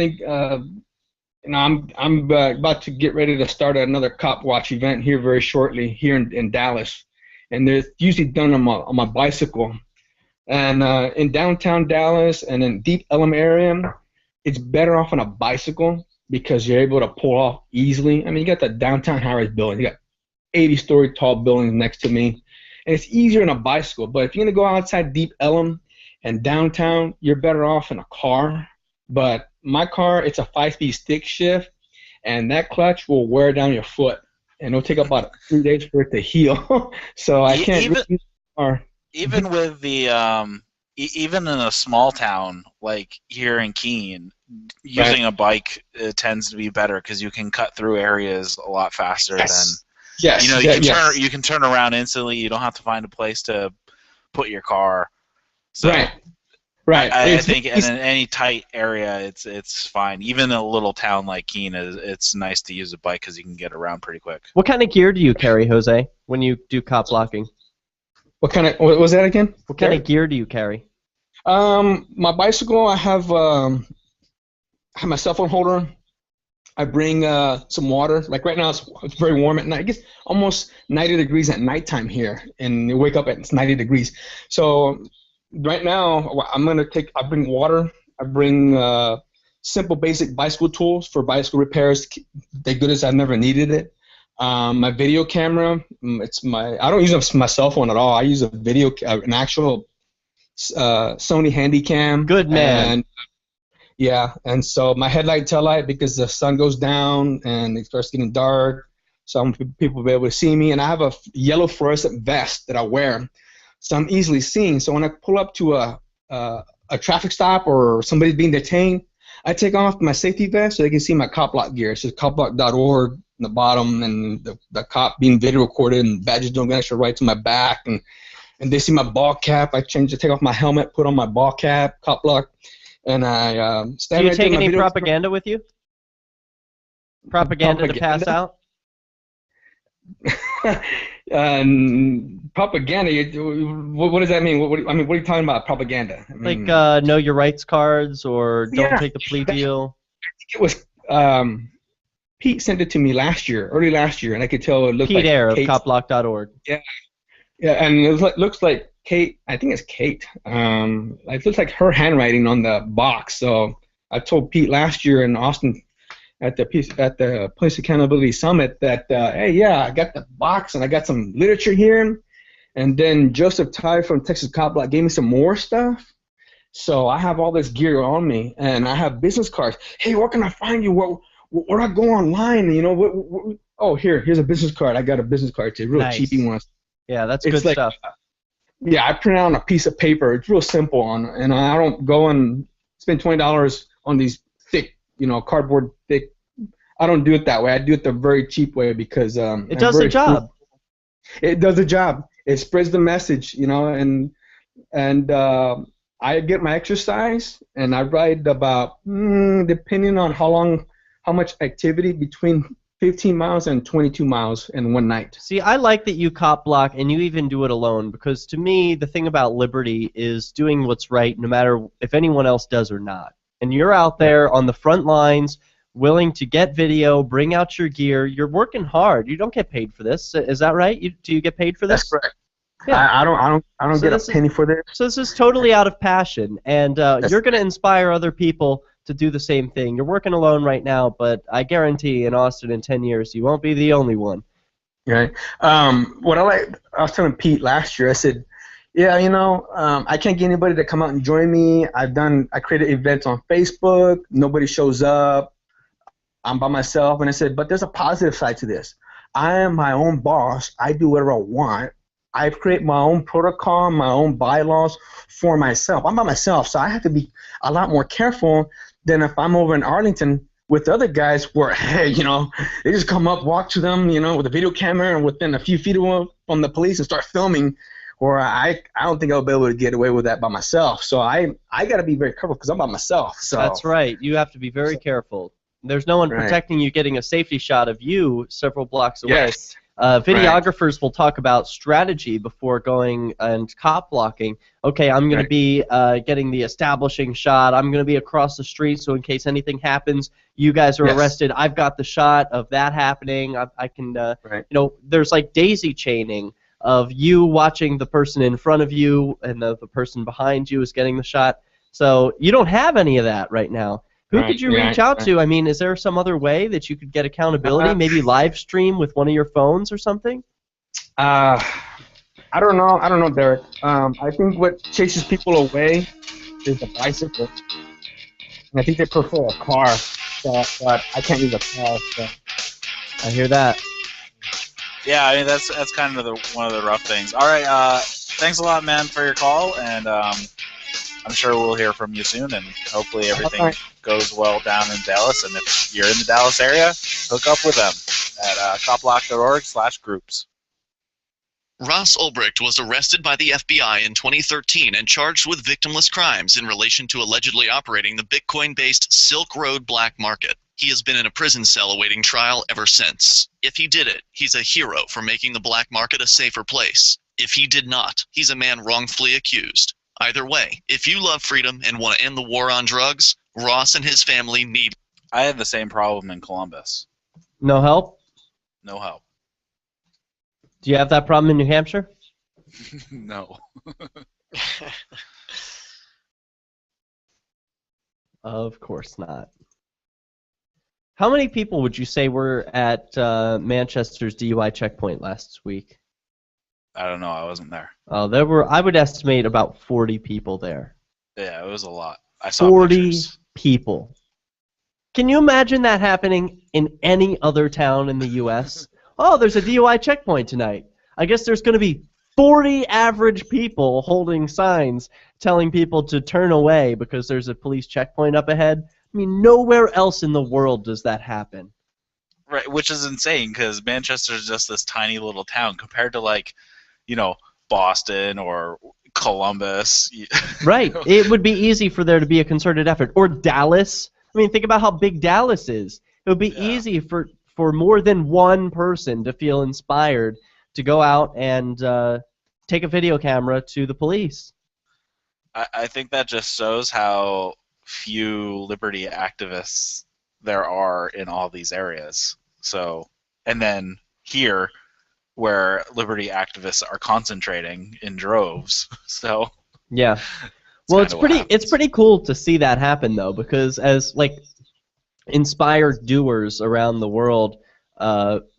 about to get ready to start another cop watch event here very shortly here in Dallas. And they're usually done on my bicycle. And in downtown Dallas and in Deep Ellum area, it's better off on a bicycle because you're able to pull off easily. I mean, you got the downtown high-rise building. You got 80-story tall buildings next to me. And it's easier on a bicycle. But if you're going to go outside Deep Ellum and downtown, you're better off in a car. But my car, it's a 5-speed stick shift, and that clutch will wear down your foot. And it'll take about 3 days for it to heal. So I can't really use the car. Even with the even in a small town like here in Keene, using a bike tends to be better because you can cut through areas a lot faster than you can turn around instantly. You don't have to find a place to put your car. So right. I think in any tight area, it's fine. Even in a little town like Keene, it's nice to use a bike because you can get around pretty quick. What kind of gear do you carry, Jose, when you do cop blocking? What was that again? What kind of gear do you carry? My bicycle, I have my cell phone holder. I bring some water. Like right now, it's very warm at night. It gets almost 90 degrees at nighttime here, and you wake up at it's 90 degrees. So right now, I bring water. I bring simple, basic bicycle tools for bicycle repairs. The good as I've never needed it. My video camera, I don't use my cell phone at all. I use an actual Sony Handycam. Good man. And so my headlight, tail light, because the sun goes down and it starts getting dark, so people will be able to see me. And I have a yellow fluorescent vest that I wear, so I'm easily seen. So when I pull up to a traffic stop or somebody's being detained, I take off my safety vest so they can see my CopBlock gear. It says CopBlock.org in the bottom, and the cop being video recorded, and badges don't get extra rights on my back, and they see my ball cap. I take off my helmet, put on my ball cap, CopBlock, and I stand. Do you take any propaganda with you? Propaganda to pass out? Propaganda? What does that mean? What are you talking about, propaganda? Like know your rights cards or don't take the plea deal? I think it was Pete sent it to me early last year, and I could tell it looked Pete like Air of CopBlock.org. Yeah, and it looks like Kate. I think it's Kate. It looks like her handwriting on the box. So I told Pete last year in Austin at the Police Accountability Summit that hey, I got the box and I got some literature here, and then Joseph Ty from Texas CopBlock gave me some more stuff. So I have all this gear on me, and I have business cards. Hey, where can I find you? Where do I go online? You know, oh, here's a business card. I got a business card. It's a real cheapy one. Yeah, that's good stuff. Yeah, I print it on a piece of paper. It's real simple, and I don't go and spend $20 on these thick, cardboard thick. I don't do it that way. I do it the very cheap way because it does the job. It does the job. It spreads the message, and I get my exercise, and I ride about depending on how much activity, between 15 miles and 22 miles in one night. See, I like that you cop block and you even do it alone, because to me the thing about liberty is doing what's right no matter if anyone else does or not. And you're out there on the front lines willing to get video, bring out your gear. You're working hard. You don't get paid for this. Is that right? Do you get paid for this? That's correct. Yeah. I don't get a penny for this. So this is totally out of passion, and you're going to inspire other people to do the same thing. You're working alone right now, but I guarantee in Austin in 10 years you won't be the only one. Right. What I was telling Pete last year, I said, yeah, I can't get anybody to come out and join me. I created events on Facebook. Nobody shows up. I'm by myself. And I said, but there's a positive side to this. I am my own boss. I do whatever I want. I create my own protocol, my own bylaws for myself. I'm by myself, so I have to be a lot more careful than if I'm over in Arlington with the other guys where, hey, they just come up, walk to them, with a video camera and within a few feet from the police and start filming. Or I don't think I'll be able to get away with that by myself. So I got to be very careful because I'm by myself. So that's right. You have to be very careful. There's no one protecting you, getting a safety shot of you several blocks away. Yes. Videographers will talk about strategy before going and cop blocking. Okay, I'm going to be getting the establishing shot. I'm going to be across the street, so in case anything happens, you guys are arrested. I've got the shot of that happening. I can, there's like daisy chaining of you watching the person in front of you, and the person behind you is getting the shot. So you don't have any of that right now. Who could you reach out to? I mean, is there some other way that you could get accountability? Maybe live stream with one of your phones or something? I don't know, Derek. I think what chases people away is a bicycle. And I think they prefer a car, but I can't use a car. So. I hear that. Yeah, I mean that's kind of one of the rough things. All right, thanks a lot, man, for your call, and I'm sure we'll hear from you soon, and hopefully everything goes well down in Dallas. And if you're in the Dallas area, hook up with them at CopBlock.org/groups. Ross Ulbricht was arrested by the FBI in 2013 and charged with victimless crimes in relation to allegedly operating the Bitcoin-based Silk Road black market. He has been in a prison cell awaiting trial ever since. If he did it, he's a hero for making the black market a safer place. If he did not, he's a man wrongfully accused. Either way, if you love freedom and want to end the war on drugs, Ross and his family need... I had the same problem in Columbus. No help? No help. Do you have that problem in New Hampshire? No. Of course not. How many people would you say were at Manchester's DUI checkpoint last week? I don't know. I wasn't there. Oh, there were. I would estimate about 40 people there. Yeah, it was a lot. I saw 40 pictures. people. Can you imagine that happening in any other town in the U.S.? Oh, there's a DUI checkpoint tonight. I guess there's going to be 40 average people holding signs telling people to turn away because there's a police checkpoint up ahead. I mean, nowhere else in the world does that happen. Right, which is insane because Manchester is just this tiny little town compared to, like, Boston or Columbus. Right. It would be easy for there to be a concerted effort. Or Dallas. I mean, think about how big Dallas is. It would be easy for more than one person to feel inspired to go out and take a video camera to the police. I think that just shows how few liberty activists there are in all these areas. So, and then here, where liberty activists are concentrating in droves. So yeah, well, it's pretty cool to see that happen though, because as inspired doers around the world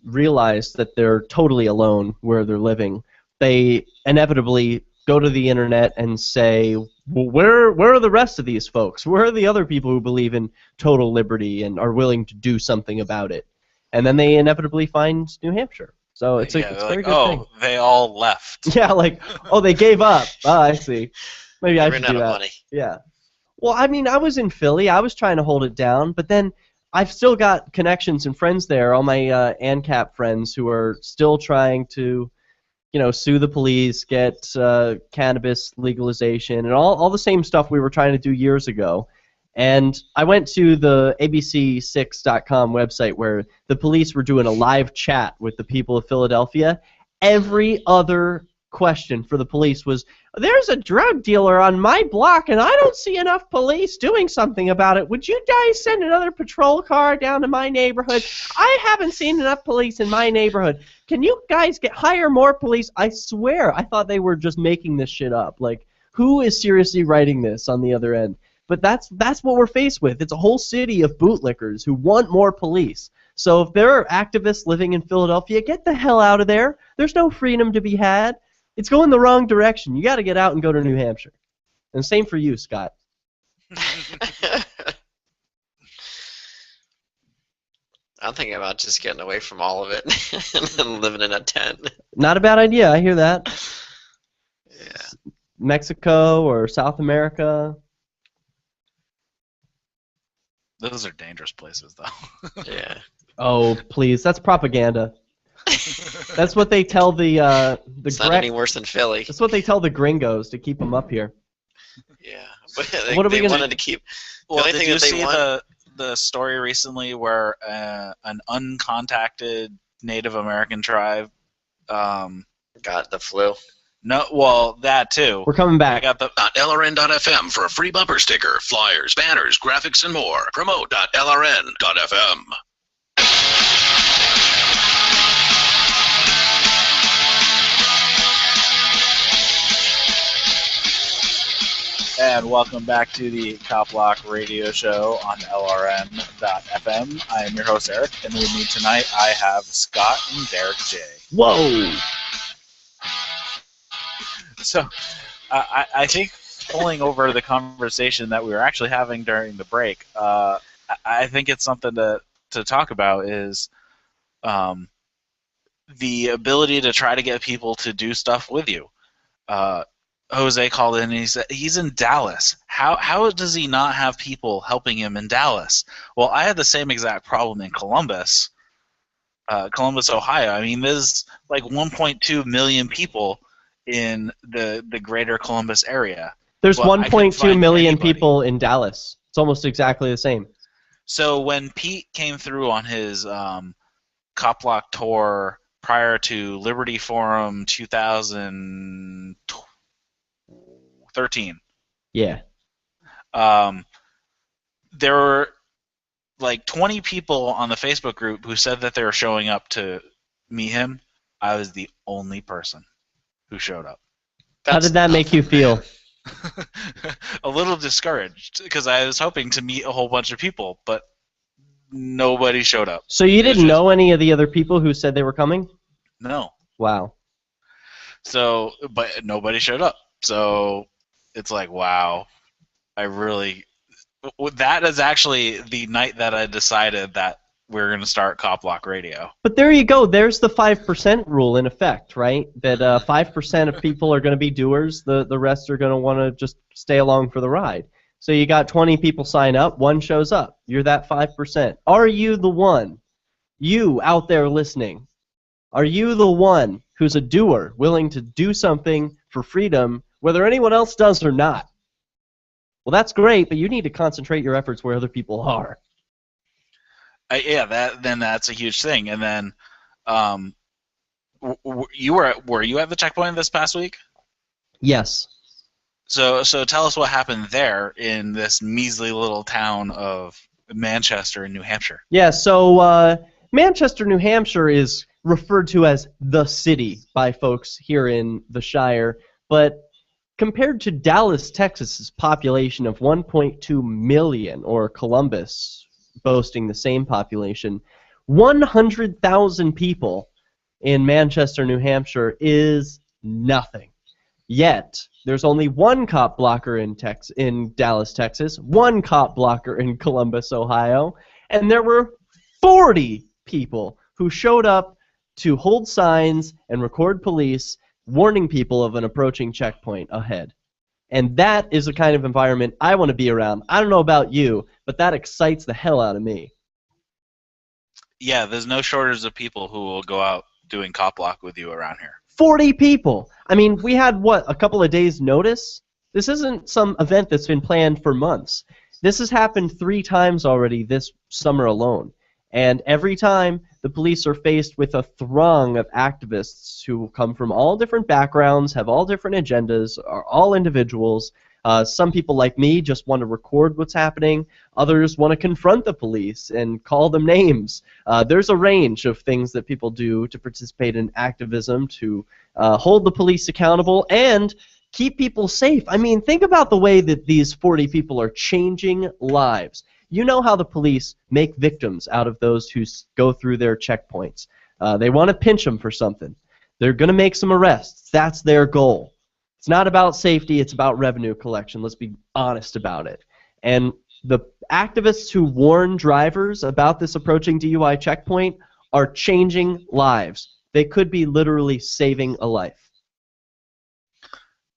realize that they're totally alone where they're living, they inevitably go to the internet and say, well, where are the rest of these folks? Where are the other people who believe in total liberty and are willing to do something about it? And then they inevitably find New Hampshire. So it's a very good thing. They all left. Yeah, they gave up. Oh, I see. Maybe I should do that. Money. Yeah. Well, I mean, I was in Philly. I was trying to hold it down, but then I've still got connections and friends there, all my ANCAP friends who are still trying to, sue the police, get cannabis legalization, and all the same stuff we were trying to do years ago. And I went to the abc6.com website where the police were doing a live chat with the people of Philadelphia. Every other question for the police was, there's a drug dealer on my block and I don't see enough police doing something about it. Would you guys send another patrol car down to my neighborhood? I haven't seen enough police in my neighborhood. Can you guys hire more police? I swear, I thought they were just making this shit up. Like, who is seriously writing this on the other end? But that's what we're faced with. It's a whole city of bootlickers who want more police. So if there are activists living in Philadelphia, get the hell out of there. There's no freedom to be had. It's going the wrong direction. You got to get out and go to New Hampshire. And same for you, Scott. I'm thinking about just getting away from all of it and living in a tent. Not a bad idea. I hear that. Yeah. Mexico or South America. Those are dangerous places, though. Yeah. Oh, please. That's propaganda. That's what they tell the It's not any worse than Philly. That's what they tell the gringos to keep them up here. Yeah. But What are we they gonna wanted to keep... The Well, only did thing you that they see want... the story recently where an uncontacted Native American tribe got the flu? No, well, that too. We're coming back. I got the .lrn.fm for a free bumper sticker, flyers, banners, graphics, and more. Promote.lrn.fm. And welcome back to the CopBlock Radio Show on LRN.FM. I am your host, Eric, and with me tonight I have Scott and Derek J. Whoa! So, I think pulling over the conversation that we were actually having during the break, I think it's something to talk about is the ability to try to get people to do stuff with you. Jose called in and he said he's in Dallas. How does he not have people helping him in Dallas? Well, I had the same exact problem in Columbus, Ohio. I mean, there's like 1.2 million people in the greater Columbus area. There's 1.2 million anybody. people in Dallas. It's almost exactly the same. So when Pete came through on his CopBlock tour prior to Liberty Forum 2013, yeah, there were like 20 people on the Facebook group who said that they were showing up to meet him. I was the only person who showed up. How did that make you feel? A little discouraged because I was hoping to meet a whole bunch of people, but nobody showed up. So you didn't know any of the other people who said they were coming? No. Wow. So, but nobody showed up. So it's like, wow, that is actually the night that I decided that we're going to start CopBlock Radio. But there you go. There's the 5% rule in effect, right? That 5% of people are going to be doers. The rest are going to want to just stay along for the ride. So you got 20 people sign up. One shows up. You're that 5%. Are you the one? You out there listening. Are you the one who's a doer, willing to do something for freedom, whether anyone else does or not? Well, that's great, but you need to concentrate your efforts where other people are. Yeah, that's a huge thing. And then, were you at the checkpoint this past week? Yes. So tell us what happened there in this measly little town of Manchester in New Hampshire. Yeah. So Manchester, New Hampshire is referred to as the city by folks here in the Shire, but compared to Dallas, Texas's population of 1.2 million, or Columbus boasting the same population, 100,000 people in Manchester, New Hampshire is nothing. Yet, there's only one cop blocker in Dallas, Texas, one cop blocker in Columbus, Ohio, and there were 40 people who showed up to hold signs and record police warning people of an approaching checkpoint ahead. And that is the kind of environment I want to be around. I don't know about you, but that excites the hell out of me. Yeah, there's no shortage of people who will go out doing CopBlock with you around here. 40 people! I mean, we had, a couple of days' notice? This isn't some event that's been planned for months. This has happened 3 times already this summer alone. And every time the police are faced with a throng of activists who come from all different backgrounds, have all different agendas, are all individuals. Some people like me just want to record what's happening. Others want to confront the police and call them names. There's a range of things that people do to participate in activism, to hold the police accountable and keep people safe. I mean, think about the way that these 40 people are changing lives. You know how the police make victims out of those who go through their checkpoints. They want to pinch them for something. They're going to make some arrests. That's their goal. It's not about safety, it's about revenue collection. Let's be honest about it. And the activists who warn drivers about this approaching DUI checkpoint are changing lives. They could be literally saving a life.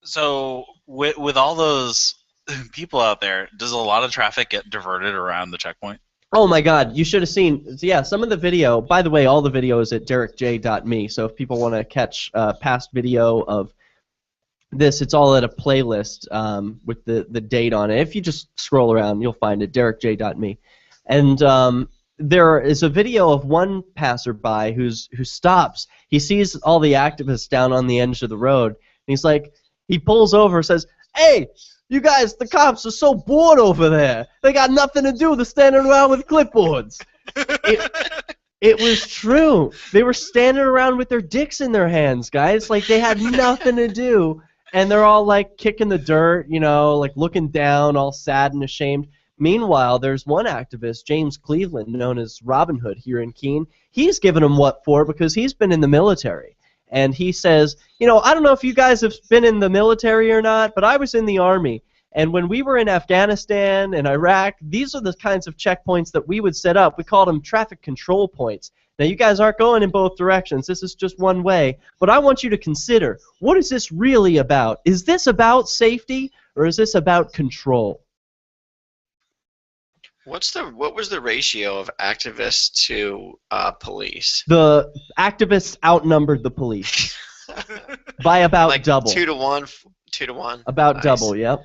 So with all those people out there, does a lot of traffic get diverted around the checkpoint? Oh my God, you should have seen, yeah, some of the video, by the way, all the video is at derekj.me, so if people want to catch past video of this, it's all at a playlist with the date on it. If you just scroll around, you'll find it, derekj.me. And there is a video of one passerby who stops. He sees all the activists down on the edge of the road, and he's like, he pulls over and says, "Hey, you guys, the cops are so bored over there. They got nothing to do. They're standing around with clipboards." It was true. They were standing around with their dicks in their hands, guys. Like, they had nothing to do. And they're all, like, kicking the dirt, you know, like, looking down, all sad and ashamed. Meanwhile, there's one activist, James Cleveland, known as Robin Hood here in Keene. He's given them what for because he's been in the military. And he says, you know, I don't know if you guys have been in the military or not, but I was in the Army. And when we were in Afghanistan and Iraq, these are the kinds of checkpoints that we would set up. We called them traffic control points. Now, you guys aren't going in both directions. This is just one way. But I want you to consider, what is this really about? Is this about safety, or is this about control? What was the ratio of activists to police? The activists outnumbered the police by about like double. 2 to 1. 2 to 1. About Nice. double, yep.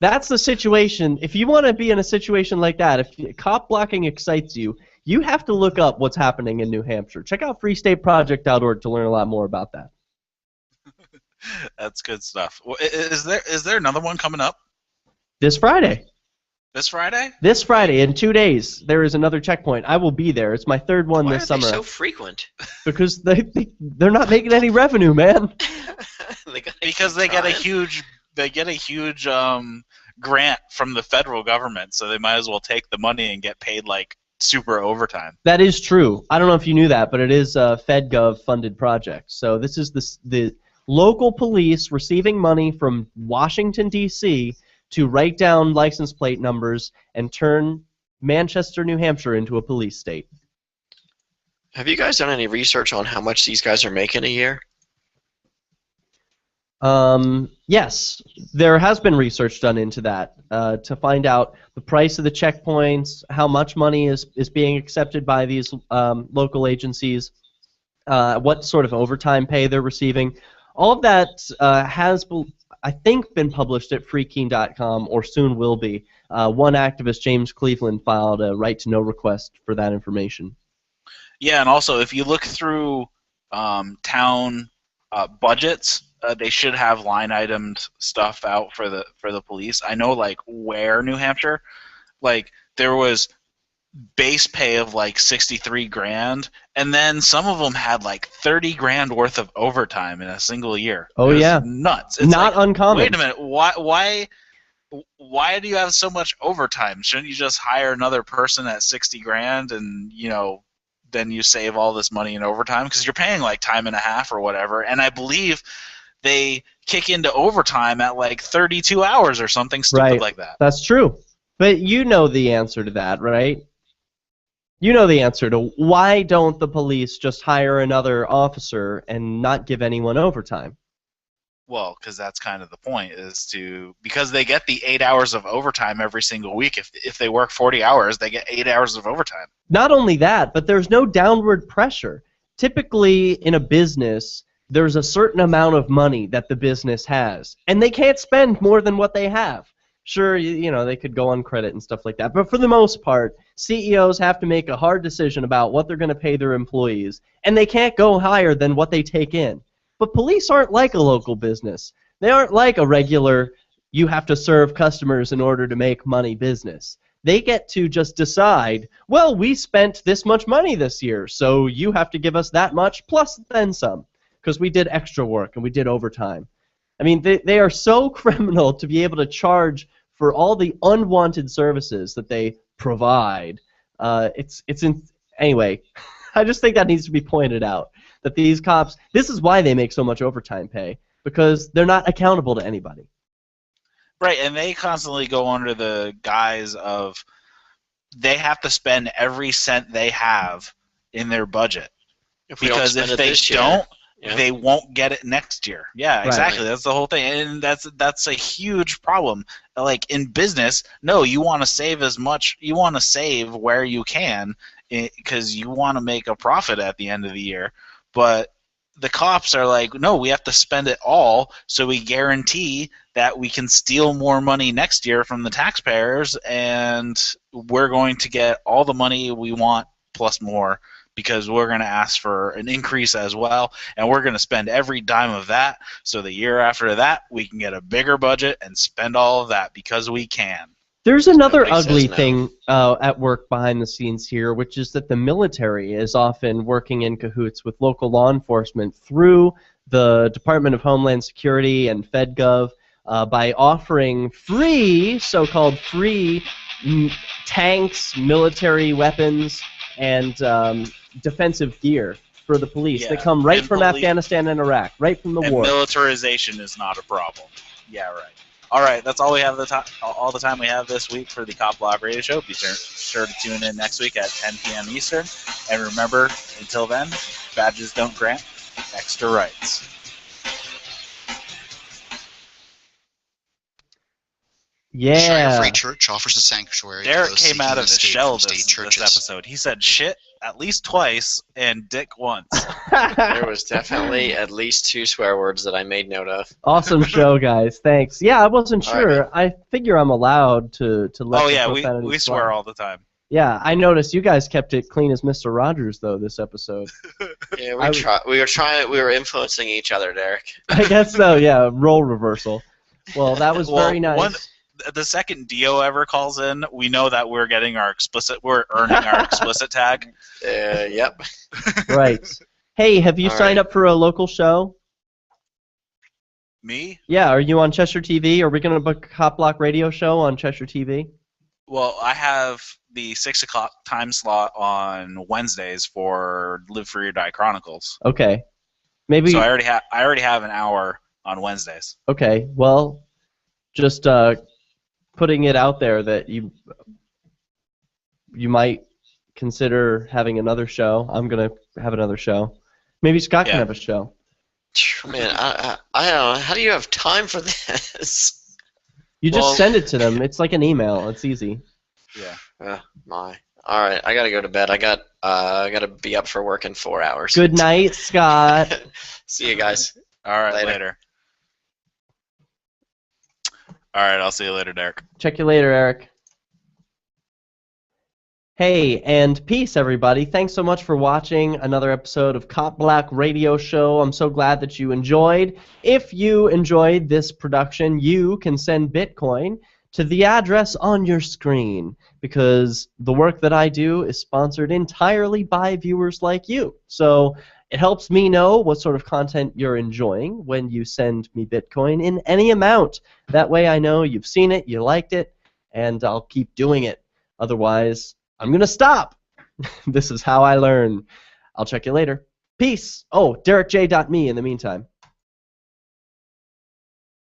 That's the situation. If you want to be in a situation like that, if cop blocking excites you, you have to look up what's happening in New Hampshire. Check out freestateproject.org to learn a lot more about that. That's good stuff. Is there another one coming up? This Friday. This Friday? This Friday, in 2 days, there is another checkpoint. I will be there. It's my third one Why this are summer. they so frequent? Because they're not making any revenue, man. Because they get a huge grant from the federal government, so they might as well take the money and get paid like super overtime. That is true. I don't know if you knew that, but it is a FedGov-funded project. So this is the local police receiving money from Washington, D.C., to write down license plate numbers and turn Manchester, New Hampshire into a police state. Have you guys done any research on how much these guys are making a year? Yes, there has been research done into that to find out the price of the checkpoints, how much money is being accepted by these local agencies, what sort of overtime pay they're receiving. All of that has, I think, been published at freekeen.com, or soon will be. One activist, James Cleveland, filed a right-to-know request for that information. Yeah, and also if you look through town budgets, they should have line-itemed stuff out for the police. I know, like, Ware, New Hampshire, like, there was base pay of like 63 grand, and then some of them had like 30 grand worth of overtime in a single year. Oh, yeah. Nuts. It's not like, uncommon. Wait a minute, why do you have so much overtime? Shouldn't you just hire another person at 60 grand and, you know, then you save all this money in overtime? Because you're paying like time and a half or whatever, and I believe they kick into overtime at like 32 hours or something stupid like that. That's true. But you know the answer to that, right? You know the answer to why don't the police just hire another officer and not give anyone overtime? Well, because that's kind of the point, because they get the 8 hours of overtime every single week. If they work 40 hours, they get 8 hours of overtime. Not only that, but there's no downward pressure. Typically, in a business, there's a certain amount of money that the business has, and they can't spend more than what they have. Sure, you know, they could go on credit and stuff like that. But for the most part, CEOs have to make a hard decision about what they're going to pay their employees, and they can't go higher than what they take in. But police aren't like a local business. They aren't like a regular, you have to serve customers in order to make money business. They get to just decide, well, we spent this much money this year, so you have to give us that much plus then some, because we did extra work and we did overtime. I mean, they are so criminal to be able to charge for all the unwanted services that they provide. Anyway, I just think that needs to be pointed out, that these cops, this is why they make so much overtime pay, because they're not accountable to anybody. Right, and they constantly go under the guise of they have to spend every cent they have in their budget. Because if they don't, they won't get it next year. Yeah, exactly. Right. That's the whole thing, and that's a huge problem. Like in business, no, you want to save as much. You want to save where you can, because you want to make a profit at the end of the year. But the cops are like, no, we have to spend it all, so we guarantee that we can steal more money next year from the taxpayers, and we're going to get all the money we want plus more, because we're going to ask for an increase as well, and we're going to spend every dime of that, so the year after that we can get a bigger budget and spend all of that because we can. There's another ugly thing at work behind the scenes here, which is that the military is often working in cahoots with local law enforcement through the Department of Homeland Security and FedGov by offering free, so-called free tanks, military weapons, and defensive gear for the police. They come right from Afghanistan and Iraq, right from the war. Militarization is not a problem. Yeah, right. All right, that's all we have all the time we have this week for the CopBlock Radio Show. Be sure to tune in next week at 10 p.m. Eastern. And remember, until then, badges don't grant extra rights. Yeah. Shire Free Church offers a sanctuary. Derek came out of his shell this episode. He said shit at least twice and dick once. There was definitely at least 2 swear words that I made note of. Awesome show, guys. Thanks. Yeah, I wasn't sure. Right, I figure I'm allowed to let. Oh yeah, we swear all the time. Yeah, I noticed you guys kept it clean as Mr. Rogers though this episode. Yeah, we were influencing each other, Derek. I guess so. Yeah, role reversal. Well, that was very nice. The second Dio ever calls in, we know that we're earning our explicit tag. Yep. Right. Hey, have you signed up for a local show? Me? Yeah, are you on Cheshire TV? Are we going to book a CopBlock Radio show on Cheshire TV? Well, I have the 6 o'clock time slot on Wednesdays for Live Free or Die Chronicles. Okay. Maybe. So I already have an hour on Wednesdays. Okay. Well, just putting it out there that you might consider having another show. I'm gonna have another show. Maybe Scott can have a show. Man, I don't know. How do you have time for this? You just send it to them. It's like an email. It's easy. Yeah. My. All right, I gotta go to bed. I gotta be up for work in 4 hours. Good night, Scott. See you guys. All right, later. All right, I'll see you later, Derek. Check you later, Eric. Hey, and peace, everybody. Thanks so much for watching another episode of CopBlock Radio Show. I'm so glad that you enjoyed. If you enjoyed this production, you can send Bitcoin to the address on your screen, because the work that I do is sponsored entirely by viewers like you. So it helps me know what sort of content you're enjoying when you send me Bitcoin in any amount. That way I know you've seen it, you liked it, and I'll keep doing it. Otherwise, I'm going to stop. This is how I learn. I'll check you later. Peace. Oh, DerekJ.me in the meantime.